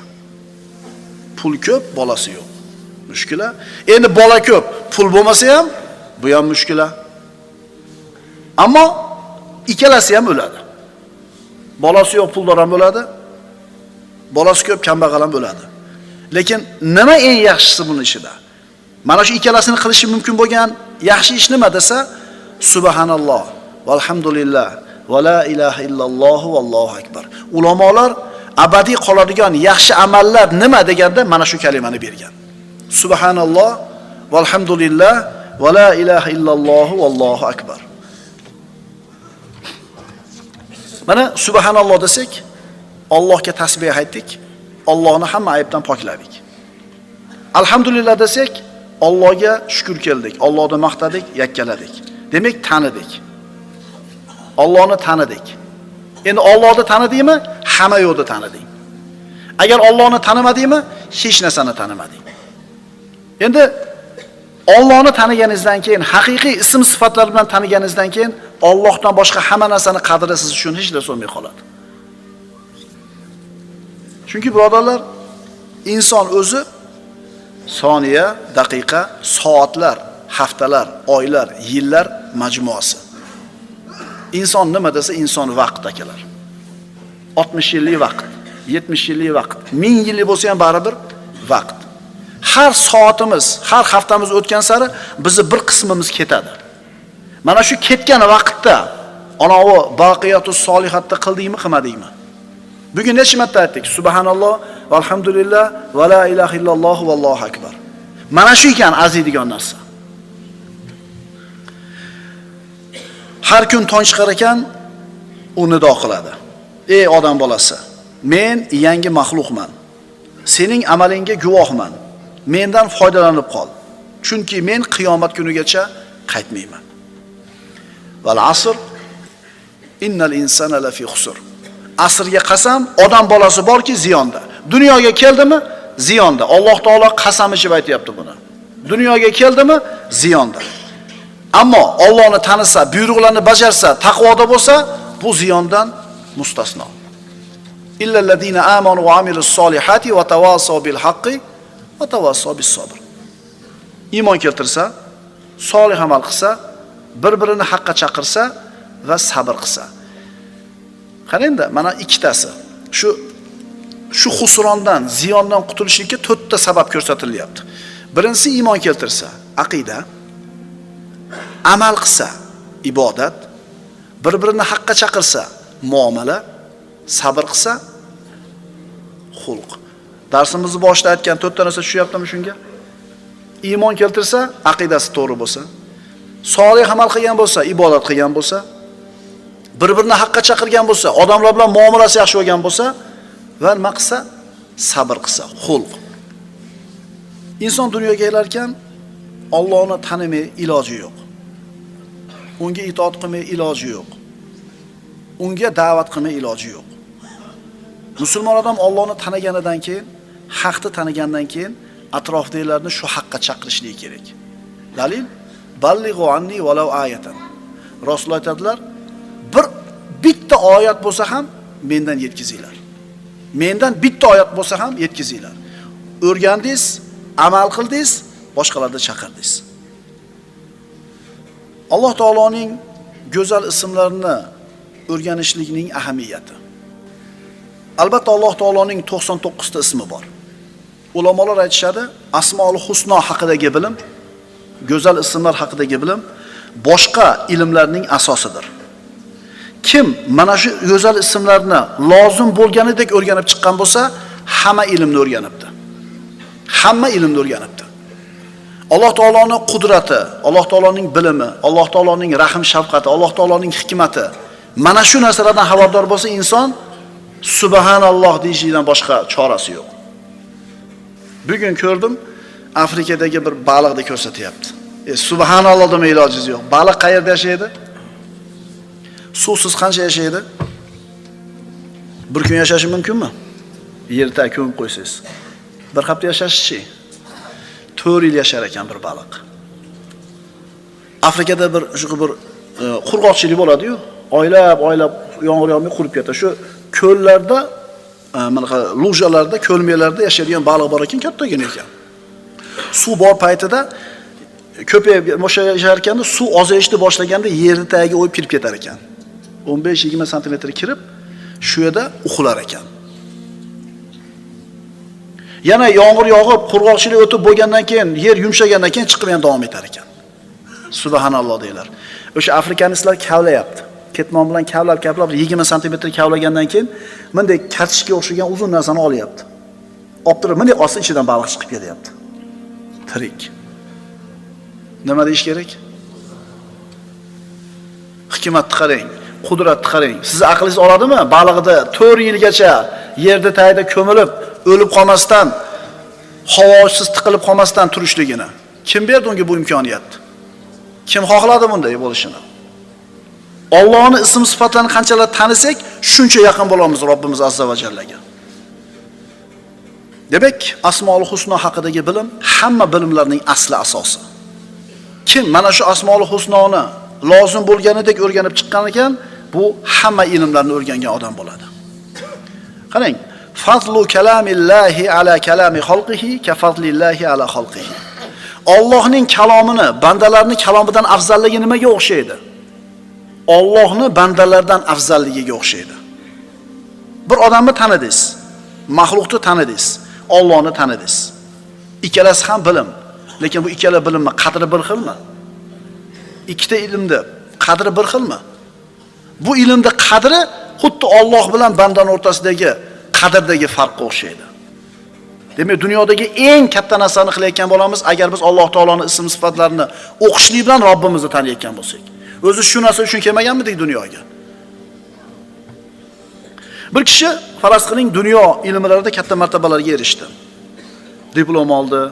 Pul ko'p, bolasi yo'q. Mushkula. Endi bola ko'p, pul bo'lmasa ham bu ham mushkula. Ammo ikkalasi ham o'ladi. Bolasi yo'q, puldor ham o'ladi. Bolasi ko'p, kambag'al ham o'ladi. Lekin nima eng yaxshisi buning ishida? Mana shu ikkalasini qilishi mumkin bo'lgan yaxshi ish nima desa, subhanalloh, valhamdulillah, va la ilaha illalloh vallohu akbar. Ulamolar abadiy qoladigan yaxshi amallar nima deganda mana shu kalimani bergan. Subhanalloh, valhamdulillah, va la ilaha illalloh vallohu akbar. Mana subhanalloh desak, Allohga tasbih aytdik, Allohni hamma aybdan pokladik. Alhamdulillah desak, Allohga shukr keldik, Allohni maqtadik, yakkaladik. Demak, tanidik. Allohni tanidik. Endi Allohni tanidingmi? Hamma yo'lda taniding. Agar Allohni tanimadingmi, hech narsani tanimading. Endi Allohni taniganingizdan keyin, haqiqiy ism sifatlar bilan taniganingizdan keyin Allohdan boshqa hamma narsani qadri siz uchun hech narsa bo'lmay qoladi. Chunki birodarlar, inson o'zi soniya, daqiqa, soatlar, haftalar, oylar, yillar majmuasi. İnson nima desa, inson vaqt akalar. 60 yillik vaqt, 70 yillik vaqt, 1000 yillik bo'lsa ham baribir vaqt. Har soatimiz, har haftamiz o'tgan sari bizni bir qismimiz ketadi. Mana shu ketgan vaqtda anavi baqiyatus solihatda qildingmi, qilmadingmi? Bugun necha marta aytdik? Subhanalloh, valhamdulillah, va la ilaha illalloh vallohu akbar. Mana shu ekan aziydigan narsa. Har kun tong chiqar ekan, u nido qiladi. Ey odam bolasi, men yangi maxluqman. Sening amalingga guvohman. Mendan foydalanib qol. Chunki men qiyomat kunigacha qaytmayman. Val asr innal insana lafi khusr. Asrga qasam, odam bolasi borki ziyonda. Dunyoga keldimi? Ziyonda. Alloh taolo qasam ichib aytayapti buni. Dunyoga keldimi? Ziyonda. Ammo Allohni tanisa, buyruqlarni bajarsa, taqvoda bo'lsa, bu ziyondan mustasno. Illallazina amanu va amilus solihati va tawasaw bil haqqi va tawasaw bis sabr. Iymon keltirsa, solih amal qilsa, bir-birini haqqa chaqirsa va sabr qilsa. Qarangda, mana ikkitasi. Shu xusrondan, ziyondan qutulishlikka 4 ta sabab ko'rsatilyapti. Birinchisi iymon keltirsa, aqida, amal qilsa, ibodat, bir-birini haqqa chaqirsa, muomala, sabr qilsa, xulq. Darsimizni boshida aytgan 4 ta narsa tushyaptimi shunga? Iymon keltirsa, aqidasi to'g'ri bo'lsa, solih amal qilgan bo'lsa, ibodat qilgan bo'lsa, bir-birini haqqa chaqirgan bo'lsa, odamlar bilan muomalasi yaxshi bo'lgan bo'lsa va nima qilsa, sabr qilsa, xulq. Inson dunyoga kelar ekan, Allohni tanimay iloji yo'q. Unga itoat qilmay iloji yo'q. Unga da'vat qilmay iloji yo'q. Musulmon odam Allohni taniganidan keyin, haqni tanigandan keyin atrofdagilarni shu haqqa chaqirishligi kerak. Dalil: ballighu anni walau ayatan. Rasululloh aytadilar, bitta oyat bo'lsa ham mendan yetkazinglar. Mendan bitta oyat bo'lsa ham yetkazinglar. O'rgandingiz, amal qildingiz, boshqalarni chaqirdingiz. Alloh taoloning go'zal ismlarini o'rganishlikning ahamiyati. Albatta Alloh taoloning 99 ta ismi bor. Ulamolar aytishadi, Asmaul Husno haqidagi bilim, go'zal ismlar haqidagi bilim boshqa ilmlarning asosidir. Kim mana shu go'zal ismlarni lozim bo'lganidek o'rganib chiqqan bo'lsa, hamma ilmni o'rganibdi. Hamma ilmni o'rganibdi. Alloh taoloning qudrati, Alloh taoloning bilimi, Alloh taoloning rahim shafqati, Alloh taoloning hikmati, mana shu narsalardan xabardor bo'lsa inson subhanalloh deyishdan boshqa chorasi yo'q. Bugun ko'rdim, Afrikadagi bir baliqni ko'rsatyapti. Subhanalloh demay ilojiz yo'q. Baliq qayerda yashaydi? Suvsiz qancha yashaydi? Bir kun yashashi mumkinmi? Yerda ko'mib qo'ysangiz. Bir hafta yashashi-chi? 4 yil yashar ekan bir baliq. Afrikada bir qurg'oqchilik bo'ladi-yu, oylab yomg'ir yog'may qurib ketadi. Shu ko'llarda, mana lujalarda, ko'lmelarda yashaydigan baliq bor ekan, kattagina ekan. Suv bor paytida ko'payib yashar ekanda, suv ozayishni boshlaganda yerni tagiga o'yib kirib ketar ekan. 15-20 sm kirib, shu yerda uxlar ekan. Yana yomg'ir yog'ib, qurg'oqchilik o'tib bo'lgandan keyin, yer yumshagandan keyin chiqib yana davom etar ekan. Subhanalloh deylar. O'sha afrikanistlar kavlayapti. Ketmon bilan kavlab 20 sm kavlagandan keyin bunday kartoshkaga o'xshagan uzun narsani olyapti. Olib turib, bunday olsa ichidan baliq chiqib kelyapti. Tirik. Nima deyish kerak? Hikmatni qarang, qudratni qarang. Siz aqlingiz oladimi? Baliqni 4 yilgacha yerda tagida ko'milib, o'lib qolmasdan, havosiz tiqilib qolmasdan turishligini. Kim berdi unga bu imkoniyatni? Kim xohladi bunday bo'lishini? Allohning ism sifatlarini qanchalar tanisak, shuncha yaqin bo'lamiz Robbimiz azza va jallaga. Demak, Asmaul Husno haqidagi bilim hamma bilimlarning asli asosi. Kim mana shu Asmaul Husnoni lozim bo'lganidek o'rganib chiqqan ekan, bu hamma ilmlarni o'rgangan odam bo'ladi. Qarang, fazlu kalamillahi ala kalami xalqihi ka fazlillahi ala xalqihi. Allohning kalomini bandalarning kalomidan afzalligi nimaga o'xshaydi? Allohni bandalardan afzalligiga o'xshaydi. Bir odamni tanidingiz, maxluqni tanidingiz, Allohni tanidingiz. Ikkalasi ham bilim, lekin bu ikkala bilimni qadri bir xilmi? Ikkita ilmni qadri bir xilmi? Bu ilmda qadri xuddi Alloh bilan bandaning o'rtasidagi qadrdagi farqqa o'xshaydi. Demak, dunyodagi eng katta narsani qilayotgan bo'lamiz agar biz Alloh taoloning ism sifatlarini o'qishlik bilan Robbimizni taniyotgan bo'lsak. O'zi shu narsa uchun kelmaganmidik dunyoga? Bir kishi faraz qiling dunyo ilmlarida katta martabalarga erishdi. Diplom oldi,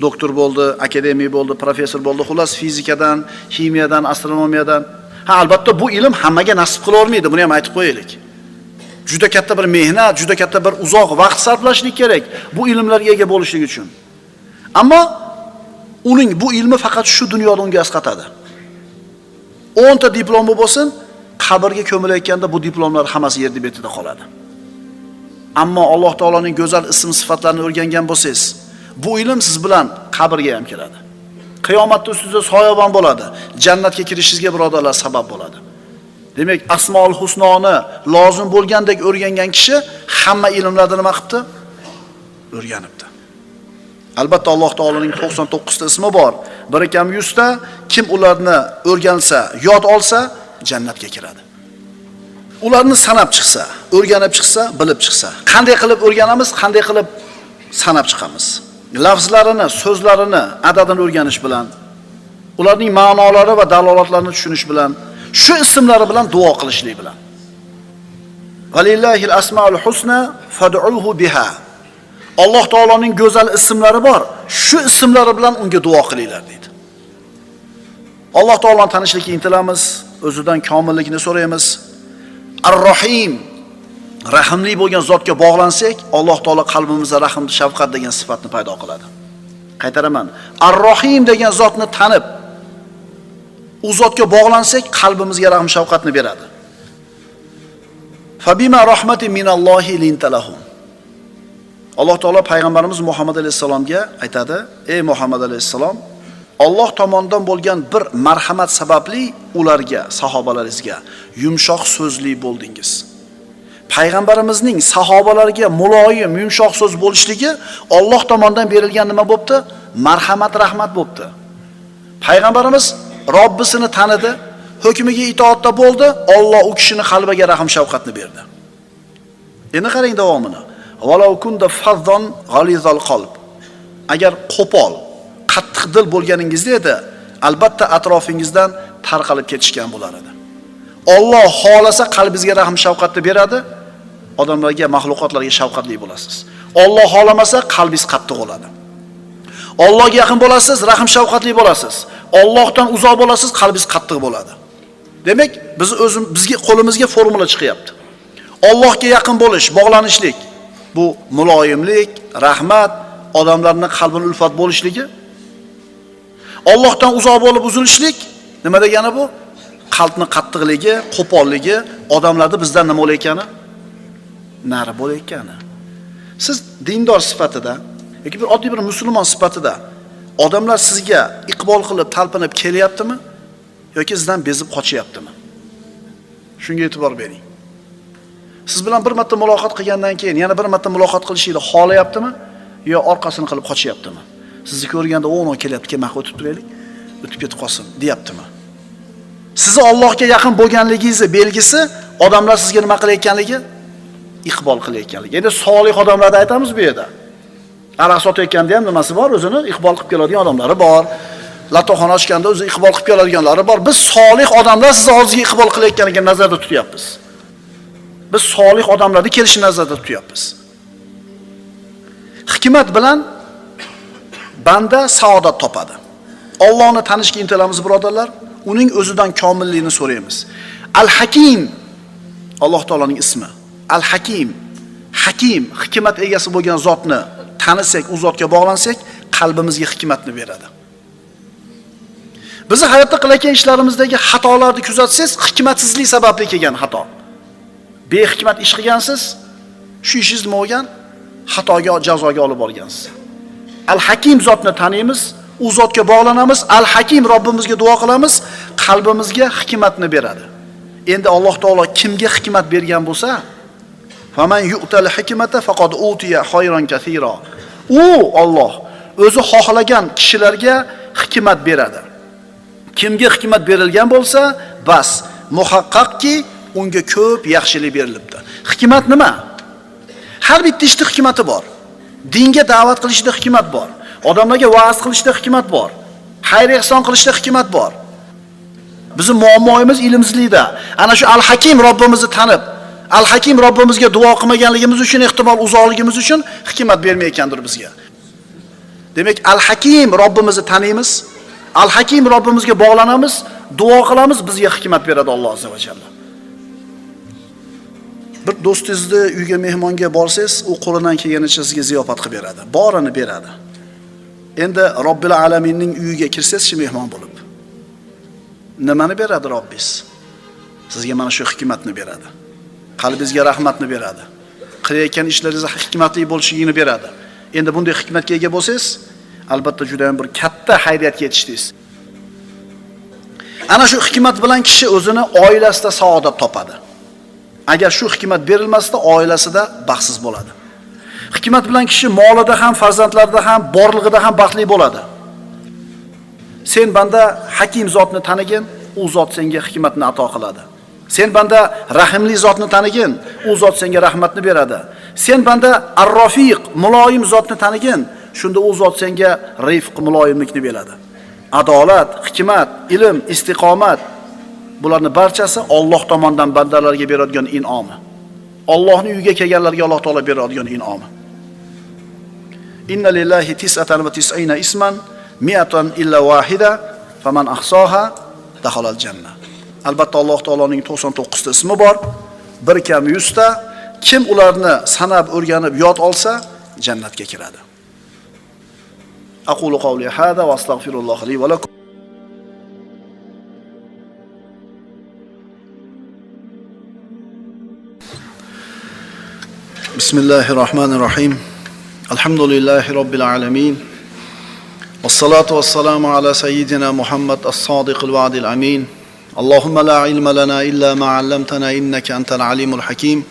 doktor bo'ldi, akademik bo'ldi, professor bo'ldi, xullas fizikadan, ximiyadan, astronomiyadan. Ha, albatta bu ilm hammaga nasib qila olmaydi, buni ham aytib qo'yaylik. Juda katta bir mehnat, juda katta bir uzoq vaqt sarflashlik kerak bu ilmlarga ega bo'lishlik uchun. Ammo uning bu ilmi faqat shu dunyoda unga asqatadi. 10 ta diplomi bo'lsin, qabrga ko'milayotganda bu diplomlar hammasi yer betida qoladi. Ammo Alloh taoloning go'zal ism sifatlarini o'rgangan bo'lsangiz, bu ilm siz bilan qabrga ham keladi. Qiyomatda ustingizda soyabon bo'ladi. Jannatga kirishingizga birodarlar sabab bo'ladi. Demak, Asmaul Husnoni lozim bo'lgandek o'rgangan kishi hamma ilmlarni nima qilibdi? O'rganibdi. Albatta Alloh taoloning 99 ta ismi bor. Biri kam 100 ta, kim ularni o'rgansa, yod olsa, jannatga kiradi. Ularni sanab chiqsa, o'rganib chiqsa, bilib chiqsa. Qanday qilib o'rganamiz, qanday qilib sanab chiqamiz? Lafzlarini, so'zlarini, adadini o'rganish bilan, ularning ma'nolari va dalolatlarini tushunish bilan, shu ismlari bilan duo qilishlik bilan. Valillahil asmaul husna fad'uhu biha. Alloh taoloning go'zal ismlari bor. Shu ismlari bilan unga duo qilinglar dedi. Alloh taoloni tanishlikka intilamiz, o'zidan komillikni so'raymiz. Ar-Rahim, rahimli bo'lgan zotga bog'lansak, Alloh taolo qalbimizda rahm, shafqat degan sifatni paydo qiladi. Qaytaraman. Ar-Rahim degan zotni tanib, u zotga bog'lansak, qalbimizga rahm, shafqatni beradi. Fabima rahmatin minallohi lintalahum. Alloh taolo payg'ambarimiz Muhammad alayhisalomga aytadi: "Ey Muhammad alayhisalom, Alloh tomonidan bo'lgan bir marhamat sababli ularga, sahobalaringizga yumshoq so'zli bo'ldingiz." Payg'ambarimizning sahobalariga muloyim, yumshoq so'z bo'lishligi Alloh tomonidan berilgan nima bo'pti? Marhamat, rahmat bo'pti. Payg'ambarimiz Robbisini tanidi, hukmiga itoatda bo'ldi, Alloh u kishining qalbiga rahm, shafqatni berdi. Endi qarang davomini. Walau kunta fazzon g'alizal qalb. Agar qo'pol, qattiq dil bo'lganingizda edi, albatta atrofingizdan tarqalib ketishgan bo'lar edi. Alloh xolasa qalbingizga rahm, shafqatni beradi, odamlarga, mahluqotlarga shafqatli bo'lasiz. Alloh xolamasa qalbingiz qattiq bo'ladi. Allohga yaqin bo'lasiz, rahm, shafqatli bo'lasiz. Allohdan uzoq bo'lasiz, qalbingiz qattiq bo'ladi. Demak, bizga qo'limizga formula chiqyapti. Allohga yaqin bo'lish, bog'lanishlik, bu muloyimlik, rahmat, odamlarning qalbini ulfat bo'lishligi. Allohdan uzoq bo'lib uzilishlik, nima degani bu? Qalbning qattiqligi, qo'polligi, odamlarda bizdan nima bo'layotgani? Nari bo'layotgani. Siz dindor sifatida yoki bir oddiy bir musulmon sifatida odamlar sizga iqbol qilib, talpinib kelyaptimi yoki sizdan bezib qochyaptimi? Shunga e'tibor bering. Siz bilan bir marta muloqot qilgandan keyin yana bir marta muloqot qilishni xohlayaptimi yo orqasini qilib qochyaptimi? Sizni ko'rganda o'g'lim kelyapti, kelmaqqa o'tib turaylik, o'tib ketib qolsin, deyaptimi? Sizni Allohga yaqin bo'lganligingizni belgisi odamlar sizga nima qilayotganligi? Iqbol qilayotganligi. Endi solih odamlarni aytamiz bu yerda. Aroq sotayotganda ham nimasi bor, o'zini iqbol qilib keladigan odamlari bor. Latoxona ochganda o'zi iqbol qilib keladiganlari bor. Biz solih odamlar sizni oldingizga iqbol qilayotganligini nazarda tutyapmiz. Biz solih odamlarni kelishini nazarda tutyapmiz. Hikmat bilan banda saodat topadi. Allohni tanishga intilamiz, birodarlar. Uning o'zidan komilligini so'raymiz. Al-Hakim Alloh taolaning ismi. Al-Hakim, Hakim, hikmat egasi bo'lgan zotni tanisak, u zotga bog'lansak, qalbimizga hikmatni beradi. Bizni hayotda qilayotgan ishlarimizdagi xatolarni kuzatsangiz, hikmatsizlik sababli kelgan xato. Behikmat ish qilgansiz, shu ishingiz nima bo'lgan? Xatoga, jazoga olib borgansiz. Al-Hakim zotni taniymiz, u zotga bog'lanamiz, Al-Hakim Robbimizga duo qilamiz, qalbimizga hikmatni beradi. Endi Alloh taolo kimga hikmat bergan bo'lsa, faman yu'tal hikmata faqad utiya khayran kaseera. U Alloh o'zi xohlagan kishilarga hikmat beradi. Kimga hikmat berilgan bo'lsa, bas, muhaqqaqki unga ko'p yaxshilik berilibdi. Hikmat nima? Har bitta ishda hikmati bor. Dinga da'vat qilishda hikmat bor. Odamlarga va'z qilishda hikmat bor. Xayr ehson qilishda hikmat bor. Bizning muammoimiz ilmsizlikda. Ana shu Al-Hakim Robbimizni tanib, Al-Hakim Robbimizga duo qilmaganligimiz uchun, ehtimol uzoqligimiz uchun hikmat bermayotgandir bizga. Demak, Al-Hakim Robbimizni taniymiz, Al-Hakim Robbimizga bog'lanamiz, duo qilamiz, bizga hikmat beradi Alloh azza va jalla. Bir do'stingizni uyga mehmonga borsangiz, u qo'lidan kelganicha sizga ziyofat qilib beradi, borini beradi. Endi Robbil alaminning uyiga kirsangiz, mehmon bo'lib, nimani beradi Robbingiz? Sizga mana shu hikmatni beradi. Qalbingizga rahmatni beradi. Qilayotgan ishlaringiz hikmatli bo'lishini beradi. Endi bunday hikmatga ega bo'lsangiz, albatta juda ham bir katta xayriyatga yetishdingiz. Ana shu hikmat bilan kishi o'zini oilasida saodat topadi. Agar shu hikmat berilmasda, oilasida baxtsiz bo'ladi. Hikmat bilan kishi molida ham, farzandlarida ham, borlig'ida ham baxtli bo'ladi. Sen banda Hakim zotni tanigin, u zot senga hikmatni ato qiladi. Sen banda rahimli zotni tanigin, u zot senga rahmatni beradi. Sen banda ar-Rafiq, muloyim zotni tanigin, shunda u zot senga rifq, muloyimlikni beradi. Adolat, hikmat, ilm, istiqomat, bularning barchasi Alloh tomonidan bandalarga beradigan in'omi. Allohning uyiga kelganlarga Alloh taolo beradigan in'omi. Inna lillahi 99 isman, 100 illa wahida, faman ahsoha dakhalal janna. Albatta Alloh taoloning 99 ta ismi bor, bir kam 100 ta. Kim ularni sanab, o'rganib, yod olsa, jannatga kiradi. Aqulu qawli hada va astagfirulloh li va lakum. Bismillahirrahmanirrahim. Alhamdulillahi robbil alamin. Wassalatu wassalamu ala sayyidina Muhammad as-sadiqil wa'dil amin. Allahumma la ilma lana illa ma 'allamtana innaka antal alimul hakim.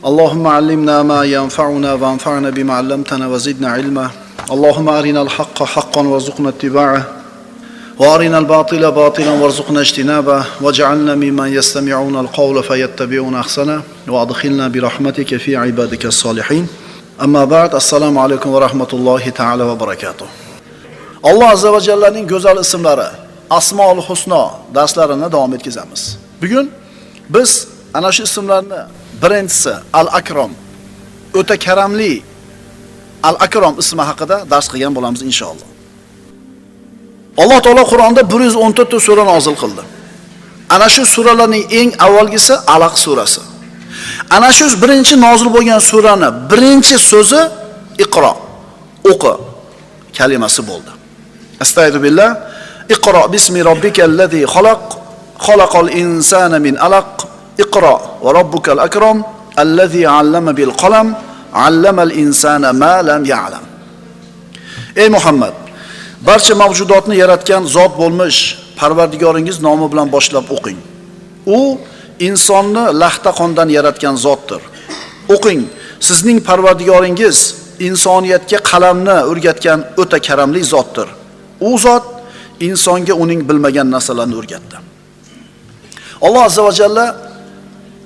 Allahumma 'allimna ma yanfa'una wanfa'na bima 'allamtana wa zidna 'ilma. Allahumma arina al-haqqa haqqan warzuqna ittiba'ah wa arina al-batila batilan warzuqna ijtinabah waj'alna mimman yastami'una al-qawla fayattabi'una ahsana wa adkhilna bi rahmatika fi 'ibadika as-salihin. Amma ba'd, assalomu alaykum va rahmatullohi ta'ala va barakatuh. Alloh azza va jallaning go'zal ismlari, Asmaul Husno darslarini davom etkazamiz. Bugun biz ana shu ismlarni birinchisi Al-Akram, o'ta karamli Al-Akram ismi haqida dars qilgan bo'lamiz inshaalloh. Alloh taolo Qur'onda 114 ta sura nozil qildi. Ana shu suralarning eng avvalgisi Alaq surasi. Ana shu birinchi nozil bo'lgan surani birinchi so'zi Iqro, o'qi kalimasi bo'ldi. Astagfiru billah. Iqro bismi robbikallazi xalaq, xalaqal insana min alaq. Iqro va robbukal akram allazi 'allama bil qalam, 'allamal insana ma lam ya'lam. Ey Muhammad, barcha mavjudotni yaratgan zot bo'lmish Parvardigoringiz nomi bilan boshlab o'qing. U insonni lahta qondan yaratgan zotdir. O'qing, sizning Parvardigoringiz insoniyatga qalamni o'rgatgan o'ta karamli zotdir. U zot insonga uning bilmagan narsalarni o'rgatdi. Alloh azza va jalla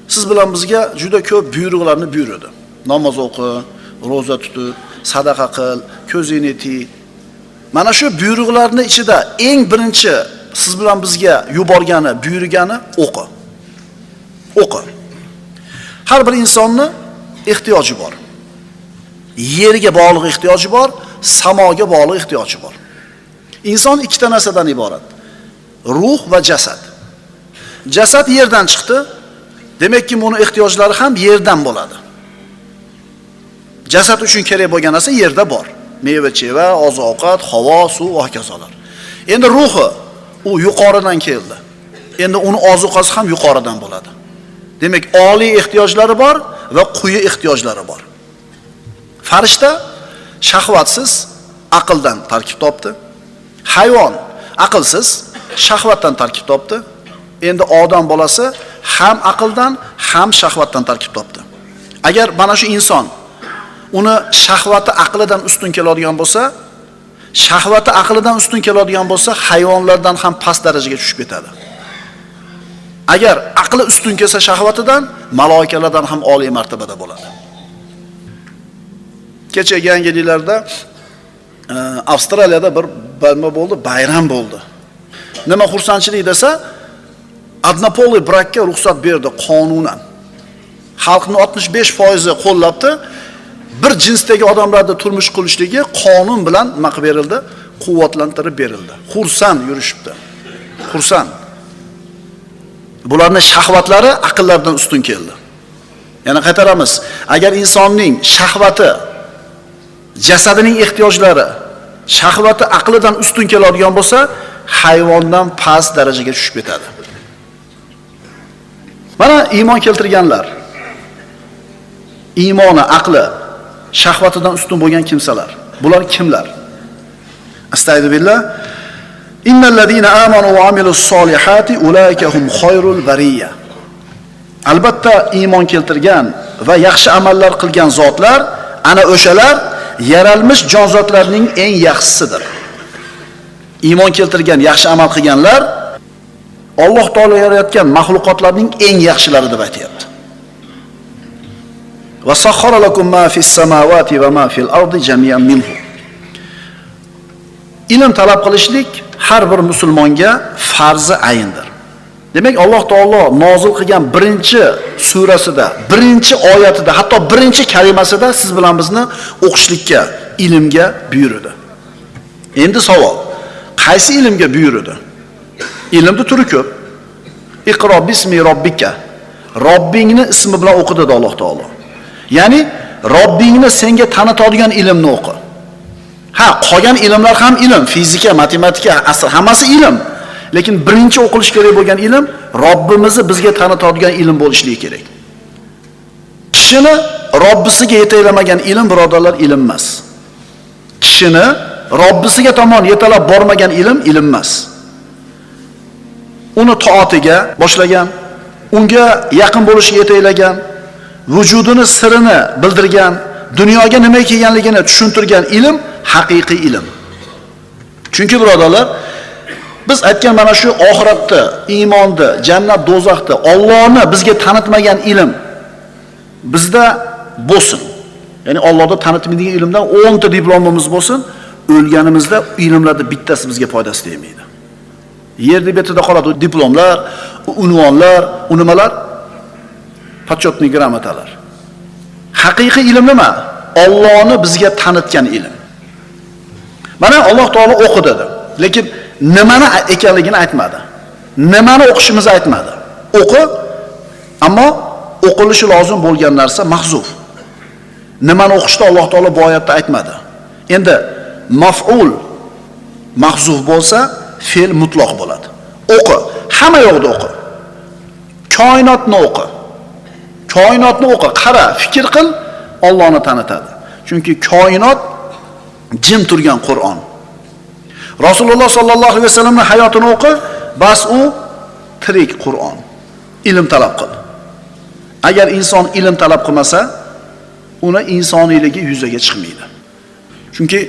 siz bilan bizga juda ko'p buyruqlarni buyurdi. Namoz o'qi, roza tutib, sadaqa qil, ko'zingni tiy. Mana shu buyruqlarning ichida eng birinchi siz bilan bizga yuborgani, buyurgani o'qi. O'qi. Har bir insonning ehtiyoji bor. Yerga bog'liq ehtiyoji bor, samoga bog'liq ehtiyoji bor. Inson ikkita narsadan iborat. Ruh va jasad. Jasad yerdan chiqdi. Demakki, buni ehtiyojlari ham yerdan bo'ladi. Jasad uchun kerak bo'lgan narsa yerda bor. Meva-cheva, oziq-ovqat, havo, suv va hokazolar. Endi ruhi u yuqoridan keldi. Endi uni ozuqasi ham yuqoridan bo'ladi. Demak, oliy ehtiyojlari bor va quyi ehtiyojlari bor. Farishta shahvatsiz aqldan tarkib topdi. Hayvon aqlsiz shahvatdan tarkib topdi. Endi odam bolasi ham aqldan, ham shahvatdan tarkib topdi. Agar mana shu inson uni shahvati aqlidan ustun keladigan bo'lsa, shahvati aqlidan ustun keladigan bo'lsa, hayvonlardan ham past darajaga tushib ketadi. Agar aqli ustun kelsa shahvatidan, maloikalardan ham oliy martabada bo'ladi. Kecha yangiliklarda Avstraliyada bir bayram bo'ldi. Nima xursandchilik desa, adnapolli brakka ruxsat berdi qonunan. Xalqning 65% qo'llabdi. Bir jinsdagi odamlarda turmush qurishligi qonun bilan nima qilib berildi? Quvvatlantirib berildi. Xursand yurishibdi. Xursand. Bularning shahvatlari aqllardan ustun keldi. Yana qaytaramiz. Agar insonning shahvati, jasadining ehtiyojlari, shahvati aqlidan ustun keladigan bo'lsa, hayvondan past darajaga tushib ketadi. Mana iymon keltirganlar. Iymoni, aqli, shahvatidan ustun bo'lgan kimsalar. Bular kimlar? Astagfirullah. Innal ladina amanu va amilus solihati ulaika hum khayrul bariyya. Albatta iymon keltirgan va yaxshi amallar qilgan zotlar ana o'shalar yaralmish jonzotlarning eng yaxshisidir. Iymon keltirgan, yaxshi amal qilganlar Alloh taolo yaratgan mahluqotlarning eng yaxshilari deb aytayapti. Va sakhkhara lakum ma fis samawati va ma fil ardi jami'an minhu. Ilm talab qilishlik har bir musulmonga farzi ayindir. Demak, Alloh taolo nozil qilgan birinchi surasida, birinchi oyatida, hatto birinchi kalimasida siz bilan bizni o'qishlikka, ilmga buyurdi. Endi savol, qaysi ilmga buyurdi? Ilmning turi ko'p. Iqro bismi robbika. Robbingni ismi bilan o'qi dedi Alloh taolo. Ya'ni Robbingni senga tanitadigan ilmni o'qi. Ha, qolgan ilmlar ham ilm, fizika, matematika, asl hammasi ilm. Lekin birinchi o'qilish kerak bo'lgan ilm Robbimizni bizga tanitadigan ilm bo'lishligi kerak. Kishini Robbisiga yetaklamagan ilm, birodarlar, ilm emas. Kishini Robbisiga tomon yetalab bormagan ilm emas. Uni toatiga boshlagan, unga yaqin bo'lishga yetaklagan, vujudini sirini bildirgan, dunyoga nima ekanligini tushuntirgan ilm haqiqiy ilm. Chunki birodarlar, biz aytgan mana shu oxiratni, iymonni, jannat, do'zaxni, Allohni bizga tanitmagan ilm bizda bo'lsin. Ya'ni Allohni tanitmaydigan ilmdan 10 ta diplomimiz bo'lsin, o'lganimizda ilmlarning bittasi bizga foydasi tegmaydi. Yerda betida qoladi diplomlar, unvonlar, nimalar? Почетный gramatalar. Haqiqiy ilm nima? Allohni bizga tanitgan ilm. Mana Alloh taolo o'qi dedi. Lekin nimani ekanligini aytmadi. Nimani o'qishimizni aytmadi. O'qi, ammo o'qilishi lozim bo'lgan narsa mahzuf. Nimani o'qishni Alloh taolo bu oyatda aytmadi. Endi maf'ul mahzuf bo'lsa, fe'l mutloq bo'ladi. O'qi, hamma yoqda o'qi. Koinotni o'qi. Koinotni o'qi, qara, fikr qil, Allohni tanitadi. Chunki koinot jim turgan Qur'on. Rasululloh sallallohu alayhi vasallamning hayotini o'qi, bas u tirik Qur'on. Ilm talab qil. Agar inson ilm talab qilmasa, uni insoniyligi yuzaga chiqmaydi. Chunki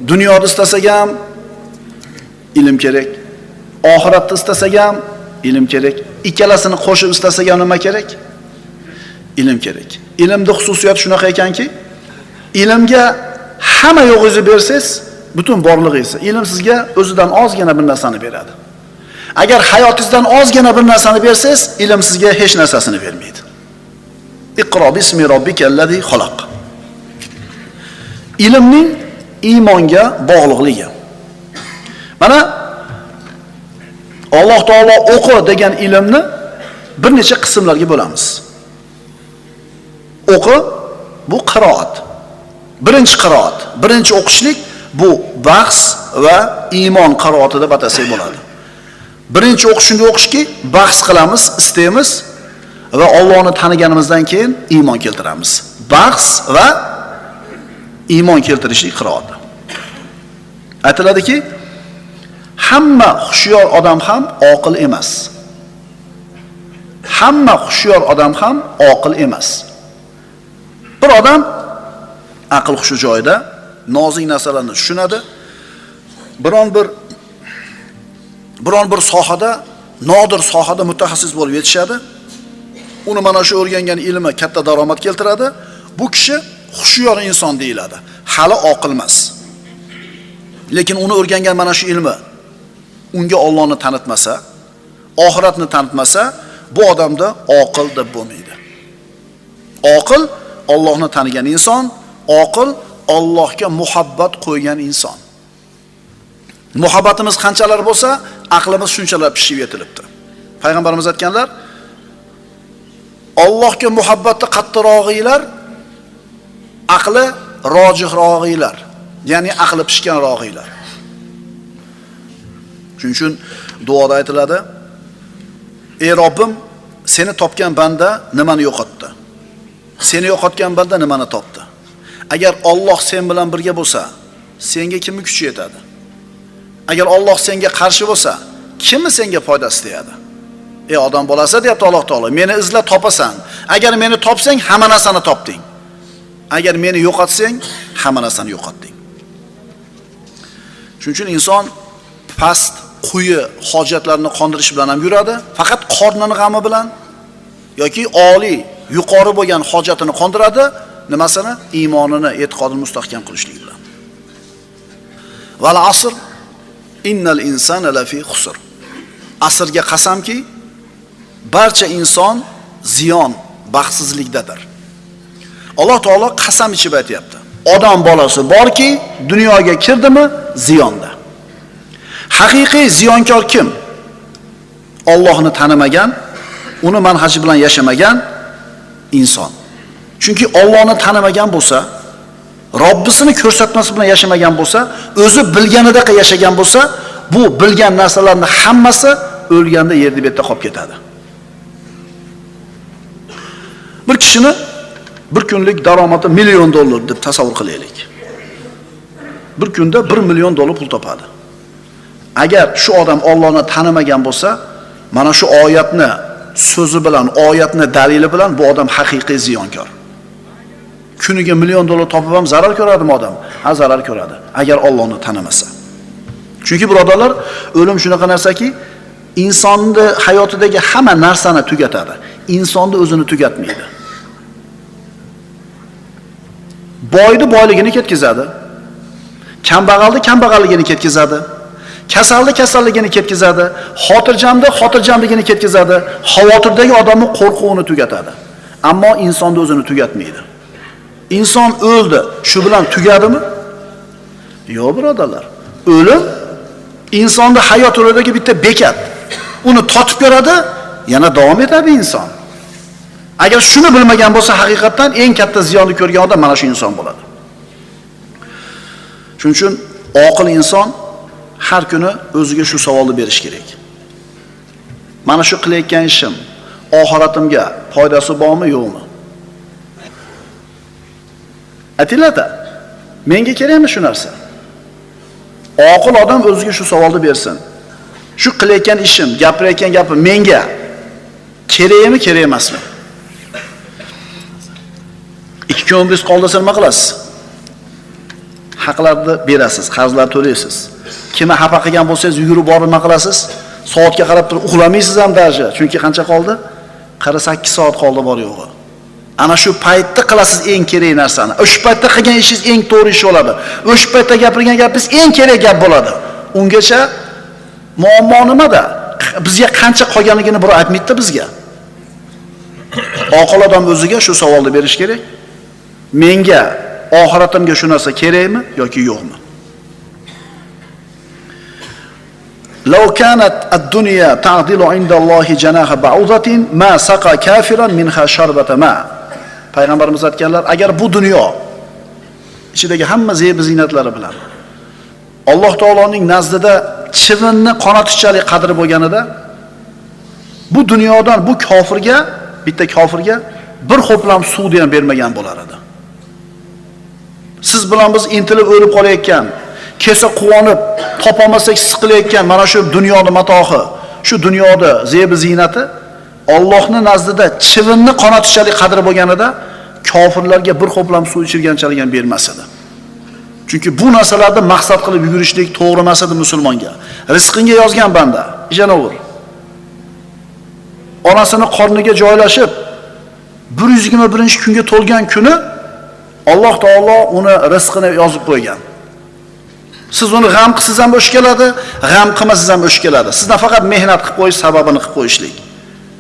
dunyoda istasak ham ilm kerak, oxiratda istasak ham ilm kerak. Ikkalasini qo'shib istasak ham nima kerak? Ilm kerak. Ilmning xususiyati shunaqa ekanki, ilmga hamma yo'g'ingizni bersangiz, butun borlig'ingiz, ilm sizga o'zidan ozgina bir narsani beradi. Agar hayotingizdan ozgina bir narsani bersangiz, ilm sizga hech narsasini bermaydi. Iqro bismi robbikallazi xalaq. Ilmning iymonga bog'liqligi. Mana Alloh taolo o'qi degan ilmni bir necha qismlarga bo'lamiz. O'qi bu qiroat. Birinchi qiroat, birinchi o'qishlik bu bahs va iymon qiroati deb atasak bo'ladi. Birinchi o'qishni o'qishki, bahs qilamiz, istaymiz va Allohni taniganimizdan keyin iymon keltiramiz. Bahs va iymon keltirishlik qiroati. Aytiladiki, hamma xushyor odam ham oqil emas. Hamma xushyor odam ham oqil emas. Bir odam aql hushi joyida, nozik narsalarni tushunadi. Biron bir sohada, nodir sohada mutaxassis bo'lib yetishadi. Uni mana shu o'rgangan ilmi katta daromad keltiradi. Bu kishi xushyor inson deyiladi. Hali oqil emas. Lekin uni o'rgangan mana shu ilmi unga Allohni tanitmasa, oxiratni tanitmasa, bu odamda oqil deb bo'lmaydi. Oqil Allohni tanigan inson, oqil Allohga muhabbat qo'ygan inson. Muhabbatimiz qanchalar bo'lsa, aqlimiz shunchalar pishib yetilibdi. Payg'ambarimiz aytganlar, Allohga muhabbatni qattiqrog'inglar, aqli rojihroqinglar, ya'ni aqli pishganrog'inglar. Shuning uchun duoda aytiladi: "Ey Robbim, seni topgan banda nimani yo'qotdi? Seni yo'qotgan banda nimani topdi? Agar Alloh sen bilan birga bo'lsa, senga kimni kuchi yetadi? Agar Alloh senga qarshi bo'lsa, kimni senga foydasi tegadi? Ey odam bolasi, deyapti Alloh taolo, meni izla topasan. Agar meni topsang, hamma narsani topding. Agar meni yo'qotsang, hamma narsani yo'qotding." Shuning uchun inson past, quyi hojatlarni qondirish bilan ham yuradi, faqat qornini g'ami bilan yoki oliy, yuqori bo'lgan hojatini qondiradi, nimasini? Iymonini, e'tiqodini mustahkam qilishlik bilan. Val asr innal insana lafi khusr. Asrga qasamki, barcha inson ziyon, baxtsizlikdadir. Alloh taolo qasam ichib aytayapti. Odam bolasi borki, dunyoga kirdimi, ziyonda. Haqiqiy ziyonkor kim? Allohni tanimagan, uni manhaji bilan yashamagan inson. Chunki Allohni tanimagan bo'lsa, Robbisini ko'rsatmasi bilan yashamagan bo'lsa, o'zi bilganida yashagan bo'lsa, bu bilgan narsalarning hammasi o'lganda yerda betda qolib ketadi. Bir kishini bir kunlik daromadi $1,000,000 deb tasavvur qilaylik. Bir kunda $1 million pul topadi. Agar shu odam Allohni tanimagan bo'lsa, mana shu oyatni so'zi bilan, oyatni dalili bilan bu odam haqiqiy ziyonkor. Kuniga $1 million topib ham zarar ko'radimi odam? Ha, zarar ko'radi, agar Allohni tanimasa. Chunki birodarlar, o'lim shunaqa narsaki, insonni hayotidagi hamma narsani tugatadi. Insonni o'zini tugatmaydi. Boyni boyligini ketkazadi. Kambag'alni kambag'alligini ketkazadi. Kasalni kasalligini ketkazadi. Xotirjamni xotirjamligini ketkazadi. Xavotirdagi odamni qo'rquvini tugatadi. Ammo insonni o'zini tugatmaydi. Inson o'ldi, shu bilan tugadimi? Yo'q birodarlar. O'lim insonning hayot yo'lidagi bitta bekat. Uni totib ko'radi, yana davom etadi inson. Agar shuni bilmagan bo'lsa, haqiqatan eng katta ziyonni ko'rgan odam mana shu inson bo'ladi. Shuning uchun oqil inson har kuni o'ziga shu savolni berish kerak. Mana shu qilayotgan ishim oxiratimga foydasi bormi, yo'qmi? Aytiladi, menga kerakmi shu narsa? Oqil odam o'ziga shu savolni bersin. Shu qilayotgan ishim, gapirayotgan gapim menga kerakmi, kerak emasmi? 2 kun umringiz qoldi, nima qilasiz? Haqlarni berasiz, qarzlar to'laysiz. Kimni xafa qilgan bo'lsangiz, yugurib borib nima qilasiz? Soatga qarab turib uxlamaysiz ham darja. Chunki qancha qoldi? 48 soat qoldi bor yo'g'i. Ana shu paytda qilasiz eng kerak narsani. O'sha paytda qilgan ishingiz eng to'g'ri ish bo'ladi. O'sha paytda gapirgan gapingiz eng kerak gap bo'ladi. Ungacha muammo nimada? Bizga qancha qolganligini birov aytmaydi bizga. Oqil odam o'ziga shu savolni berish kerak. Menga, oxiratimga shu narsa kerakmi yoki yo'qmi? Law kanat ad-dunya ta'dilu 'inda Allohi janaha ba'udatin ma saqa kafiran minha sharbata ma. Payg'ambarimiz aytganlar, agar bu dunyo ichidagi hamma zeb-ziynatlari bilan Alloh taoloning nazdida chivinni qonatishchalik qadri bo'lganida, bu dunyodan bu kofirga, bitta kofirga bir ho'plam suvni ham bermagan bo'lar edi. Siz bilan biz intilib o'lib qolayotgan, kelsa quvonib, topolmasak siqilayotgan mana shu dunyoning matohi, shu dunyoda zeb-ziynati Allohning nazdida chivinni qonatishchalik qadri bo'lganida kofirlarga bir ho'plam suv ichirganchalik ham bermas edi. Chunki bu narsalarni maqsad qilib yugurishlik to'g'ri emas edi musulmonga. Rizqingga yozgan banda, ishanaver. Onasini qorniga joylashib 121-kunga to'lgan kuni Alloh taolo uni rizqini yozib qo'ygan. Siz uni g'am qilsangiz ham o'sh keladi, g'am qilmasangiz ham o'sh keladi. Sizdan faqat mehnat qilib qo'yish, sababini qilib qo'yishlik.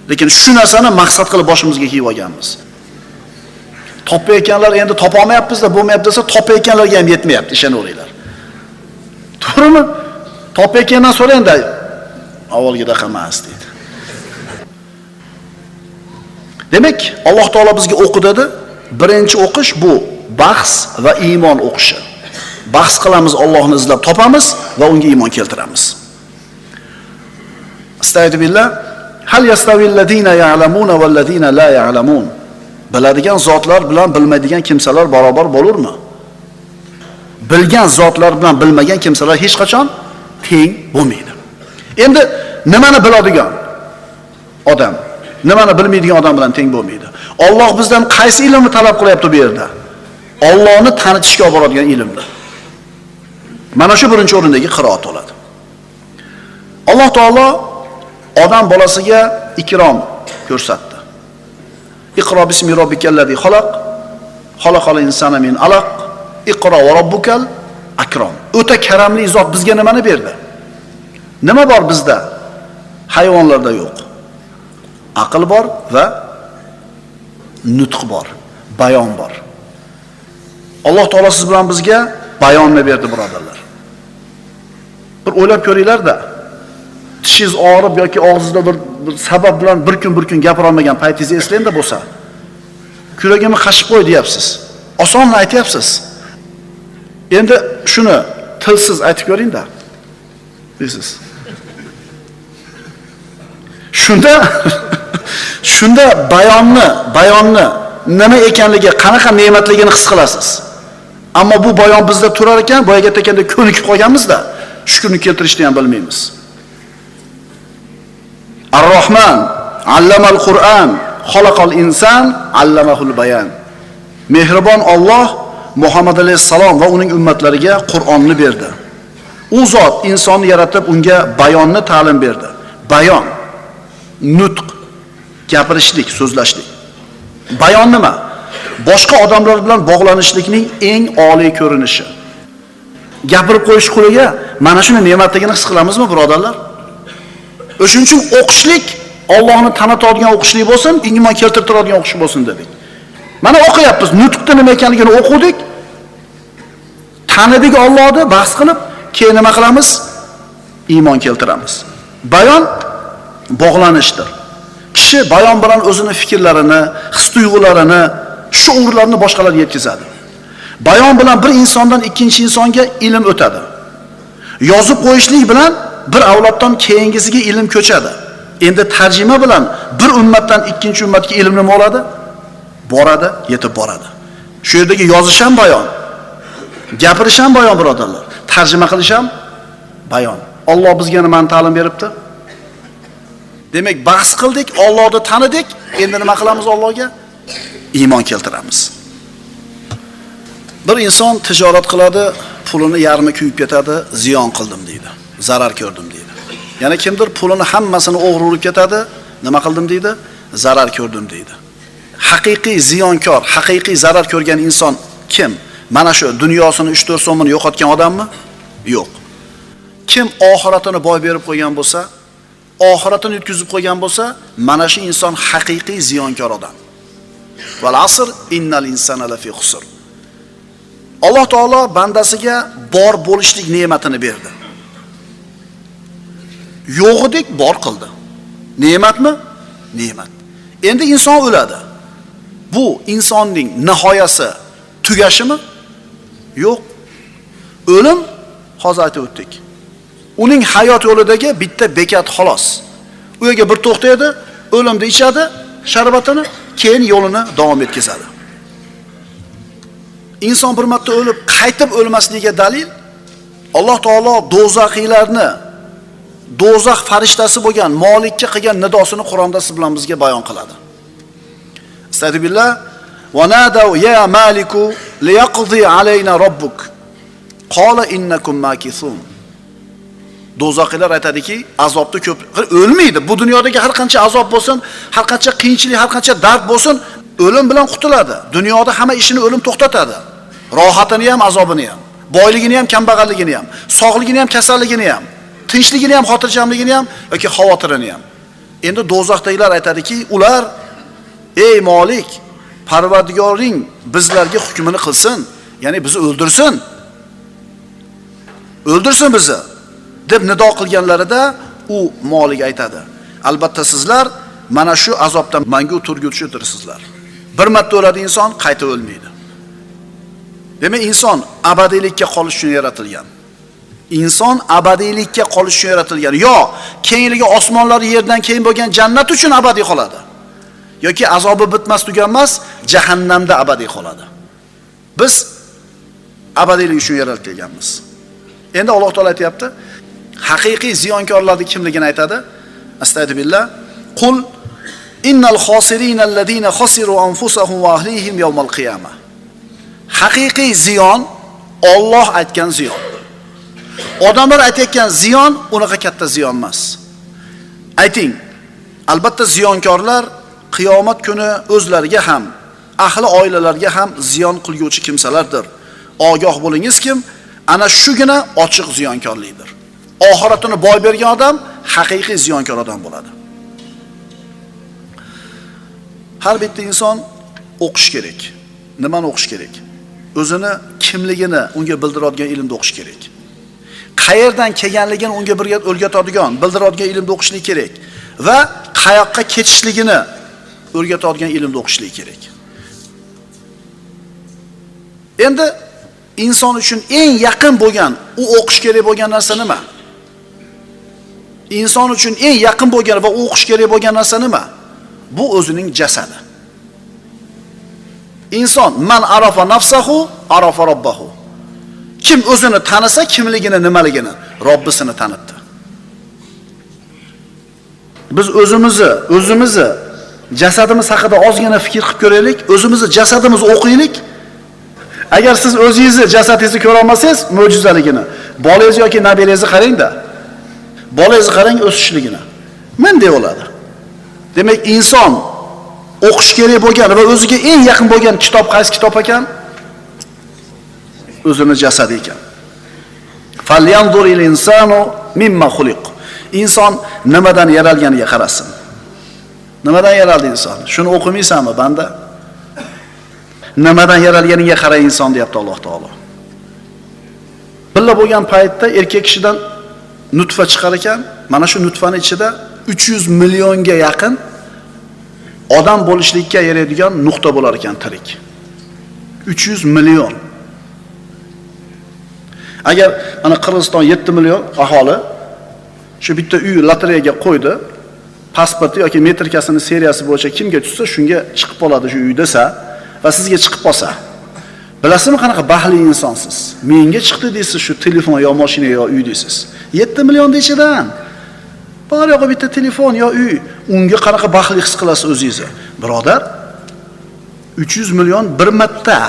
Lekin shu narsani maqsad qilib boshimizga kiyib olganmiz. Topayotganlar endi topolmayapmiz-da, bo'lmayapti desa, topayotganlarga ham yetmayapti, ishonaveringlar. To'g'rimi? Topayotgandan so'rangda, avvalgida emas deydi. Demak, Alloh taolo bizga o'qi dedi. Birinchi o'qish bu bahs va iymon o'qishi. Bahs qilamiz, Allohni izlab topamiz va unga iymon keltiramiz. Astagfirullah. Hal yastavillazina ya'lamuna vallazina la ya'lamun. Biladigan zotlar bilan bilmaydigan kimsalar barobar bo'lurmi? Bilgan zotlar bilan bilmagan kimsalar hech qachon teng bo'lmaydi. Endi nimani biladigan odam, nimani bilmaydigan odam bilan teng bo'lmaydi. Alloh bizdan qaysi ilmni talab qilyapti bu yerda? Allohni tanitishga olib boradigan ilmni. Mana shu birinchi o'rindagi qiroat bo'ladi. Alloh taolo odam bolasiga ikrom ko'rsatdi. Iqro bismi robbikallazi xalaq, xalaqal insana min alaq, iqro va robbukal akram. O'ta karamli zot bizga nimani berdi? Nima bor bizda? Hayvonlarda yo'q. Aql bor va nutq bor, bayon bor. Alloh taolo siz bilan bizga bayonni berdi, birodarlar. Bir o'ylab ko'ringlar-da. Tishingiz og'rib yoki og'zingizda bir sabab bilan bir kun gapira olmagan paytingizni eslangda bo'lsa, kuragimni qashib qo'y deyapsiz. Osonni aytyapsiz. Endi shuni tilsiz aytib ko'ring-da. Deysiz. Shunda bayonni nima ekanligi, qanaqa ne'matligini his qilasiz. Ammo bu bayon bizda turar ekan, boyaga aytganda ko'nikib qolganmiz-da, shukurni keltirishni ham bilmaymiz. Ar-Rahman allamal Qur'an, xalaqal inson, allamahul bayan. Mehribon Alloh Muhammad alayhisalom va uning ummatlariga Qur'onni berdi. U zot insonni yaratib unga bayonni ta'lim berdi. Bayon, nutq, gapirishlik, so'zlashlik. Bayon nima? Boshqa odamlar bilan bog'lanishlikning eng oliy ko'rinishi. Gapirib qo'yish quliga mana shuni ne'matligini his qilamizmi, birodarlar? O'shuning uchun o'qishlik Allohni tanitadigan o'qishlik bo'lsin, iymon keltiradigan o'qish bo'lsin dedik. Mana o'qiyapmiz, nutqda nima ekanligini o'qidik. Tanidik Allohni bahs qilib, keyin nima qilamiz? Iymon keltiramiz. Bayon bog'lanishdir. Kishi bayon bilan o'zini fikrlarini, his-tuyg'ularini, shuurlarini boshqalarga yetkazadi. Bayon bilan bir insondan ikkinchi insonga ilm o'tadi. Yozib qo'yishlik bilan bir avloddan keyingisiga ilm ko'chadi. Endi tarjima bilan bir ummatdan ikkinchi ummatga ilm nima bo'ladi? Boradi, yetib boradi. Shu yerdagi yozish ham bayon, gapirish ham bayon, birodarlar. Tarjima qilish ham bayon. Alloh bizga nimani ta'lim beribdi? Demak, bahs qildik, Allohni tanidik, endi nima qilamiz Allohga? Iymon keltiramiz. Bir inson tijorat qiladi, pulini yarmi kuyib ketadi, ziyon qildim deydi. Zarar ko'rdim deydi. Yana kimdir pulini hammasini o'g'ri urib ketadi, nima qildim deydi? Zarar ko'rdim deydi. Haqiqiy ziyonkor, haqiqiy zarar ko'rgan inson kim? Mana shu dunyosini 3-4 so'mini yo'qotgan odammi? Yo'q. Kim oxiratini boy berib qo'ygan bo'lsa, oxiratini yutkazib qo'ygan bo'lsa, mana shu inson haqiqiy ziyonkor odam. Val asr innal insana lafi xusr. Alloh taolo bandasiga bor bo'lishlik ne'matini berdi. Yo'g'idek bor qildi. Ne'matmi? Ne'mat. Endi inson o'ladi. Bu insonning nihoyasi tugashimi? Yo'q. O'lim hozir aytib o'tdik. Uning hayot yo'lidagi bitta bekat xolos. U yerga bir to'xtaydi, o'limni ichadi, sharbatini, keyin yo'lini davom etkazadi. Inson bir marta o'lib, qaytib o'lmasligiga dalil Alloh taolo do'zaxiylarni, do'zax farishtasi bo'lgan Molikka qilgan nidosini Qur'onda siz bilan bizga bayon qiladi. Astagfirullah va nadaw ya maliku liyaqdi alayna robbuk qala innakum makithun. Do'zaxiylar aytadiki, azobni ko'p o'lmaydi. Bu dunyodagi har qancha azob bo'lsin, har qancha qiyinchilik, har qancha dard bo'lsin, o'lim bilan qutuladi. Dunyoda hamma ishini o'lim to'xtatadi. Rohatini ham, azobini ham, boyligini ham, kambag'alligini ham, sog'ligini ham, kasalligini ham, tinchligini ham, xotirjamligini ham yoki xavotirini ham. Endi do'zaxdagilar aytadiki, ular ey Molik, Parvardigoring bizlarga hukmini qilsin, ya'ni bizni o'ldirsin. O'ldirsin bizni deb nido qilganlarida u Molik aytadi. Albatta sizlar mana shu azobdan mangu turguvchi o'tirsizlar. Bir marta o'ladi inson, qayta o'lmaydi. Demak, inson abadiylikka qolish uchun yaratilgan. Inson abadiylikka qolish uchun yaratilgan. Yo, kengligi osmonlar yerdan keyin bo'lgan jannat uchun abadiy qoladi. Yoki azobi bitmas tuganmas jahannamda abadiy qoladi. Biz abadiylik uchun yaratilganmiz. Endi Alloh taolo aytayapti, haqiqiy ziyonkorlarning kimligini aytadi. Astagfirullah. Qul innal khosirina alladina khasiru anfusahum va ahlihim yawmal qiyamah. Haqiqiy ziyon Alloh aytgan ziyon. Odamlar aytayotgan ziyon unaqa katta ziyon emas. Ayting, albatta ziyonkorlar qiyomat kuni o'zlariga ham, ahli oilalarga ham ziyon qilguvchi kimsalardir. Ogoh bo'lingiz kim? Ana shugina ochiq ziyonkorlikdir. Oxiratini boy bergan odam haqiqiy ziyonkor odam bo'ladi. Har bitta inson o'qish kerak. Nimani o'qish kerak? O'zini kimligini unga bildiradigan ilmni o'qish kerak. Qayerdan kelganligini unga birga o'rgatadigan, bildiradigan ilmni o'qishlik kerak va qayoqqa ketishligini o'rgatadigan ilmni o'qishlik kerak. Endi inson uchun eng yaqin bo'lgan, u o'qish kerak bo'lgan narsa nima? Inson uchun eng yaqin bo'lgan va o'qish kerak bo'lgan narsa nima? Bu o'zining jasadi. Inson man arafa nafsahu arafa robbahu. Kim o'zini tanisa, kimligini, nimaligini, Robbisini tanitdi. Biz o'zimizni jasadimiz haqida ozgina fikr qilib ko'raylik, o'zimizni jasadimizni o'qiylik. Agar siz o'zingizni jasadingizni ko'ra olmasangiz, mo'jizaligini, bolangiz yoki nabirangizni qarang-da. Bolangizni qarang o'sishligini. Menday bo'ladi. Demak, inson o'qish kerak bo'lgan va o'ziga eng yaqin bo'lgan kitob qaysi kitob ekan? O'zini jasadi ekan. Falyanzuril insanu mimma xuliq. Inson nimadan yaralganiga qarasin. Nimadan yaraldi inson? Shuni o'qimaysanmi, banda? Nimadan yaralganiga qara inson deyapti Alloh taolo. Billa bo'lgan paytda erkak kishidan nutfa chiqar ekan, mana shu nutfani ichida 300 millionga yaqin odam bo'lishlikka yaraydigan nuqta bo'lar ekan tirik. 300 million. Agar mana Qirg'iziston 7 million aholi shu bitta uy lotereyaga qo'ydi, pasporti yoki metrikasini seriyasi bo'yicha kimga tushsa shunga chiqib qoladi shu uy desa va sizga chiqib qolsa. Bilasizmi qanaqa baxtli insonsiz? Menga chiqdi deysiz shu telefon yo mashina yo uy deysiz. 7 million ichidan bor yo'g'i bitta telefon yo uy, unga qanaqa baxtli his qilasiz o'zingizni? Birodar, 300 million bir marta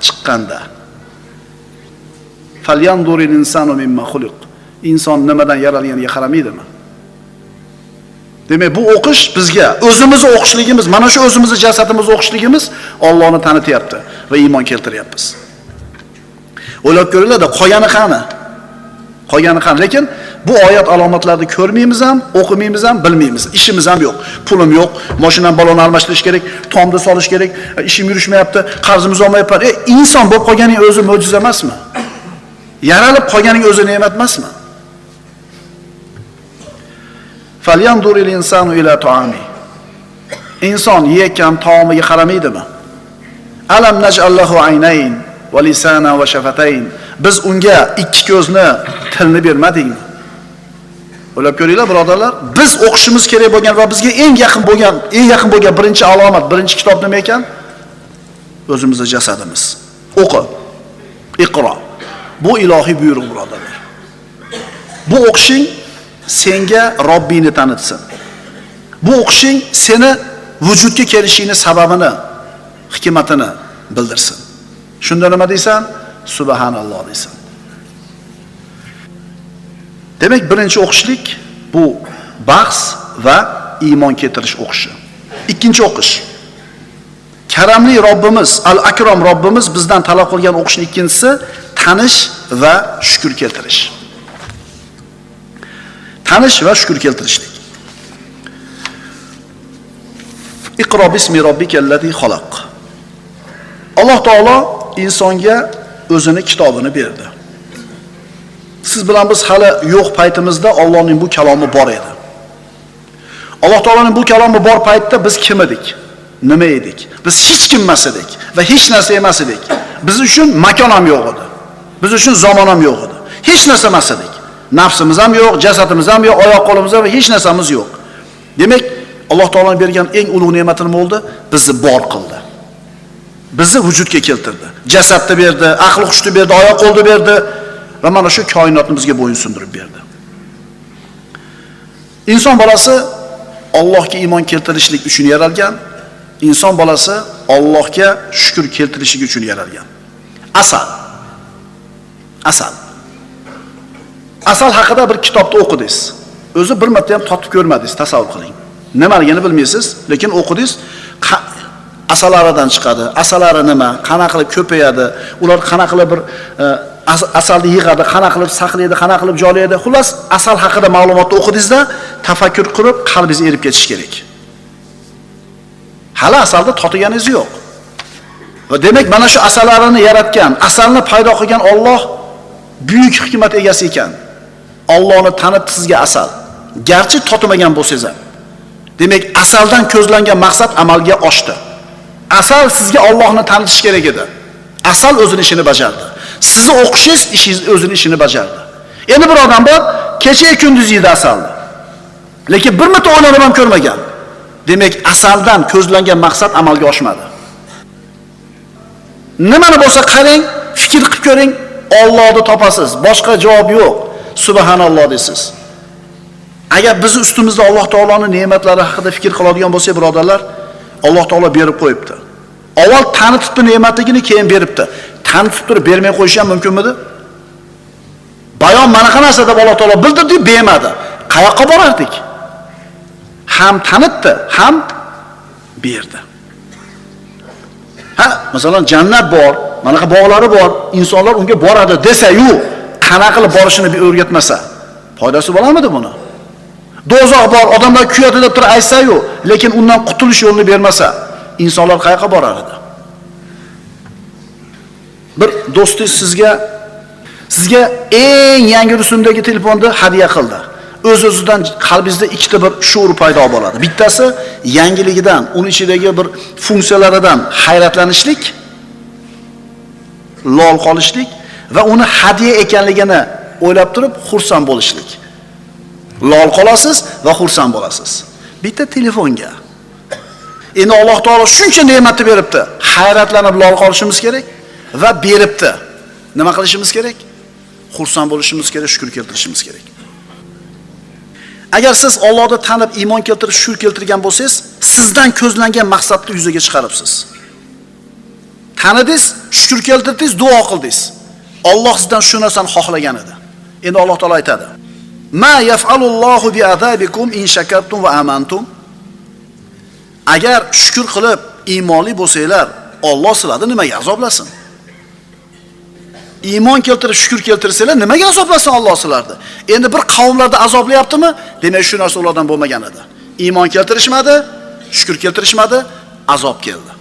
chiqqanda Falyanzuril insanu mimma xuliq. Inson nimadan yaralganiga qaramaydimi? Demak, bu o'qish bizga o'zimizni o'qishligimiz, mana shu o'zimizni jasadimizni o'qishligimiz Allohni tanityapti va iymon keltiryapmiz. O'ylab ko'ringlar-da, qolgani qani? Qolgani qani? Lekin bu oyat alomatlarini ko'rmaymiz ham, o'qimaymiz ham, bilmaymiz. Ishimiz ham yo'q. Pulim yo'q, mashinam balonni almashtirish kerak, tomda solish kerak, ishim yurishmayapti, qarzimiz olmayapman. Inson bo'lib qolganing o'zi mo'jiza emasmi? Yaralib qolganing o'zi ne'mat emasmi? Falyanzuril insanu ila ta'ami. Inson yeyotgan taomiga qaramaydimi? Alam naj'allahu aynayn va lisana va shafatayn. Biz unga ikki ko'zni, tilni bermadikmi? O'ylab ko'ringlar, birodarlar, biz o'qishimiz kerak bo'lgan va bizga eng yaqin bo'lgan birinchi alomat, birinchi kitob nima ekan? O'zimizning jasadimiz. O'qi. Iqro. Bu ilohiy buyruq, birodarlar. Bu o'qishing senga Robbingni tanitsin. Bu o'qishing seni vujudga kelishingning sababini, hikmatini bildirsin. Shunda nima deysan? Subhanalloh deysan. Demak, birinchi o'qishlik bu bahs va iymon keltirish o'qishi. Ikkinchi o'qish. Karamli Robbimiz, Al-Akram Robbimiz bizdan talab qilgan o'qishning ikkinchisi tanish va shukr keltirish. Tanish va shukr keltirishlik. Iqro bismi robbikallazi xalaq. Alloh taolo insonga o'zini kitobini berdi. Siz bilan biz hali yo'q paytimizda Allohning bu kalomi bor edi. Alloh taoloning bu kalomi bor paytda biz kim edik? Nima edik? Biz hech kim emas edik va hech narsa emas edik. Biz uchun makon ham yo'q edi. Biz uchun zamon ham yo'q edi. Hech narsa emas edik. Nafsimiz ham yo'q, jasadimiz ham yo'q, oyoq qo'limiz ham hech narsamiz yo'q. Demak, Alloh taoloning bergan eng ulug' ne'mati nima bo'ldi? Bizni bor qildi. Bizni vujudga keltirdi. Jasadni berdi, aql hushni berdi, oyoq qo'lni berdi va mana shu koinotni bizga bo'ysundirib berdi. Inson bolasi Allohga iymon keltirishlik uchun yaralgan, inson bolasi Allohga shukr keltirishlik uchun yaralgan. Asal. Asal haqida bir kitobni o'qidingiz. O'zi bir marta ham totib ko'rmadingiz, tasavvur qiling. Nimaligini bilmaysiz, lekin o'qidingiz. Asalaridan chiqadi. Asalari nima? Qana qilib ko'payadi. Ular qana qilib bir asalni yig'adi, qana qilib saqlaydi, qana qilib joylaydi. Xullas, asal haqida ma'lumotni o'qidingizda, tafakkur qilib, qalbingiz erib ketishi kerak. Hali asalda totiganingiz yo'q. Va demak, mana shu asalarini yaratgan, asalni paydo qilgan Alloh buyuk hikmat egasi ekan. Allohni tanitdi sizga asal. Garchi totimagan bo'lsangiz ham. Demak, asaldan ko'zlangan maqsad amalga oshdi. Asal sizga Allohni tanitish kerak edi. Asal o'zining ishini bajardi. Sizni o'qishingiz ishingiz o'zining ishini bajardi. Endi bir odam bor, kecha kunduz yeydi asalni. Lekin bir marta o'ylanib ham ko'rmagan. Demak, asaldan ko'zlangan maqsad amalga oshmadi. Nimani bo'lsa qarang, fikr qilib ko'ring, Allohni topasiz. Boshqa javob yo'q. Subhanalloh deysiz. Agar biz ustimizda Alloh taoloning ne'matlari haqida fikr qiladigan bo'lsak, birodarlar, Alloh taolo berib qo'yibdi. Avval tanitibdi ne'matligini, keyin beribdi. Tanitib turib bermay qo'yish ham mumkinmidi? Bayon mana qanaqa narsa deb Alloh taolo bildirdi, bermadi. Qayoqqa borardik? Ham tanitdi, ham berdi. Masalan, jannat bor, manaqa bog'lari bor, insonlar unga boradi desa-yu, qanaqa qilib borishini bir o'rgatmasa, foydasi bo'ladimi buni? Do'zax bor, odamlar kuyadi deb turib aytsa-yu, lekin undan qutulish yo'lini bermasa, insonlar qayerga borar edi? Bir do'stingiz sizga eng yangi rusumdagi telefonni hadya qildi. O'z-o'zidan qalbingizda ikkita bir shuur paydo bo'ladi. Bittasi yangiligidan, uning ichidagi bir funksiyalaridan hayratlanishlik, lol qolishlik va uni hadya ekanligini o'ylab turib xursand bo'lishlik. Lol qolasiz va xursand bo'lasiz. Bitta telefonga. Endi Alloh taolo shuncha ne'matni beribdi. Hayratlanib lol qolishimiz kerak va beribdi. Nima qilishimiz kerak? Xursand bo'lishimiz kerak, shukr keltirishimiz kerak. Agar siz Allohni tanib iymon keltirib shukr keltirgan bo'lsangiz, sizdan ko'zlangan maqsadni yuzaga chiqaribsiz. Tanidingiz, shukr keltirdingiz, duo qildingiz. Alloh sizdan shu narsani xohlagan edi. Endi Alloh taolo aytadi: "Ma yaf'alullohu bi'adabikum in shakartum va amantum." Agar shukr qilib iymonli bo'lsanglar, Alloh sizlarni nimaga azoblasin? Iymon keltirib shukr keltirsanglar, nimaga azoblasin Alloh sizlarni? Endi bir qavmlarda azoblayaptimi? Demak, shu narsa ulardan bo'lmagan edi. Iymon keltirishmadi, shukr keltirishmadi, azob keldi.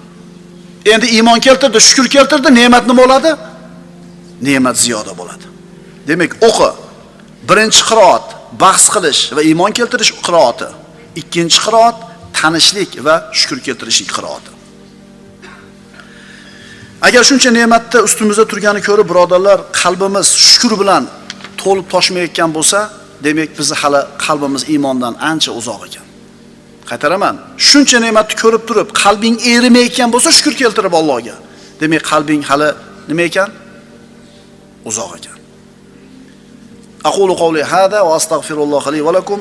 Endi iymon keltirdi, shukr keltirdi, ne'mat nima bo'ladi? Ne'mat ziyoda bo'ladi. Demak, o'qi. Birinchi qiroat bahs qilish va iymon keltirish qiroati. Ikkinchi qiroat tanishlik va shukr keltirishlik qiroati. Agar shuncha ne'matda ustimizda turgani ko'rib, birodarlar, qalbimiz shukr bilan to'lib toshmayotgan bo'lsa, demak, bizni hali qalbimiz iymondan ancha uzoq ekan. Qaytaraman. Shuncha ne'matni ko'rib turib, qalbing erimayotgan bo'lsa, shukr keltirib Allohga. Demak, qalbing hali nima ekan? Uzoq ekan. Aqulu qawli hada va astaghfirulloh li va lakum.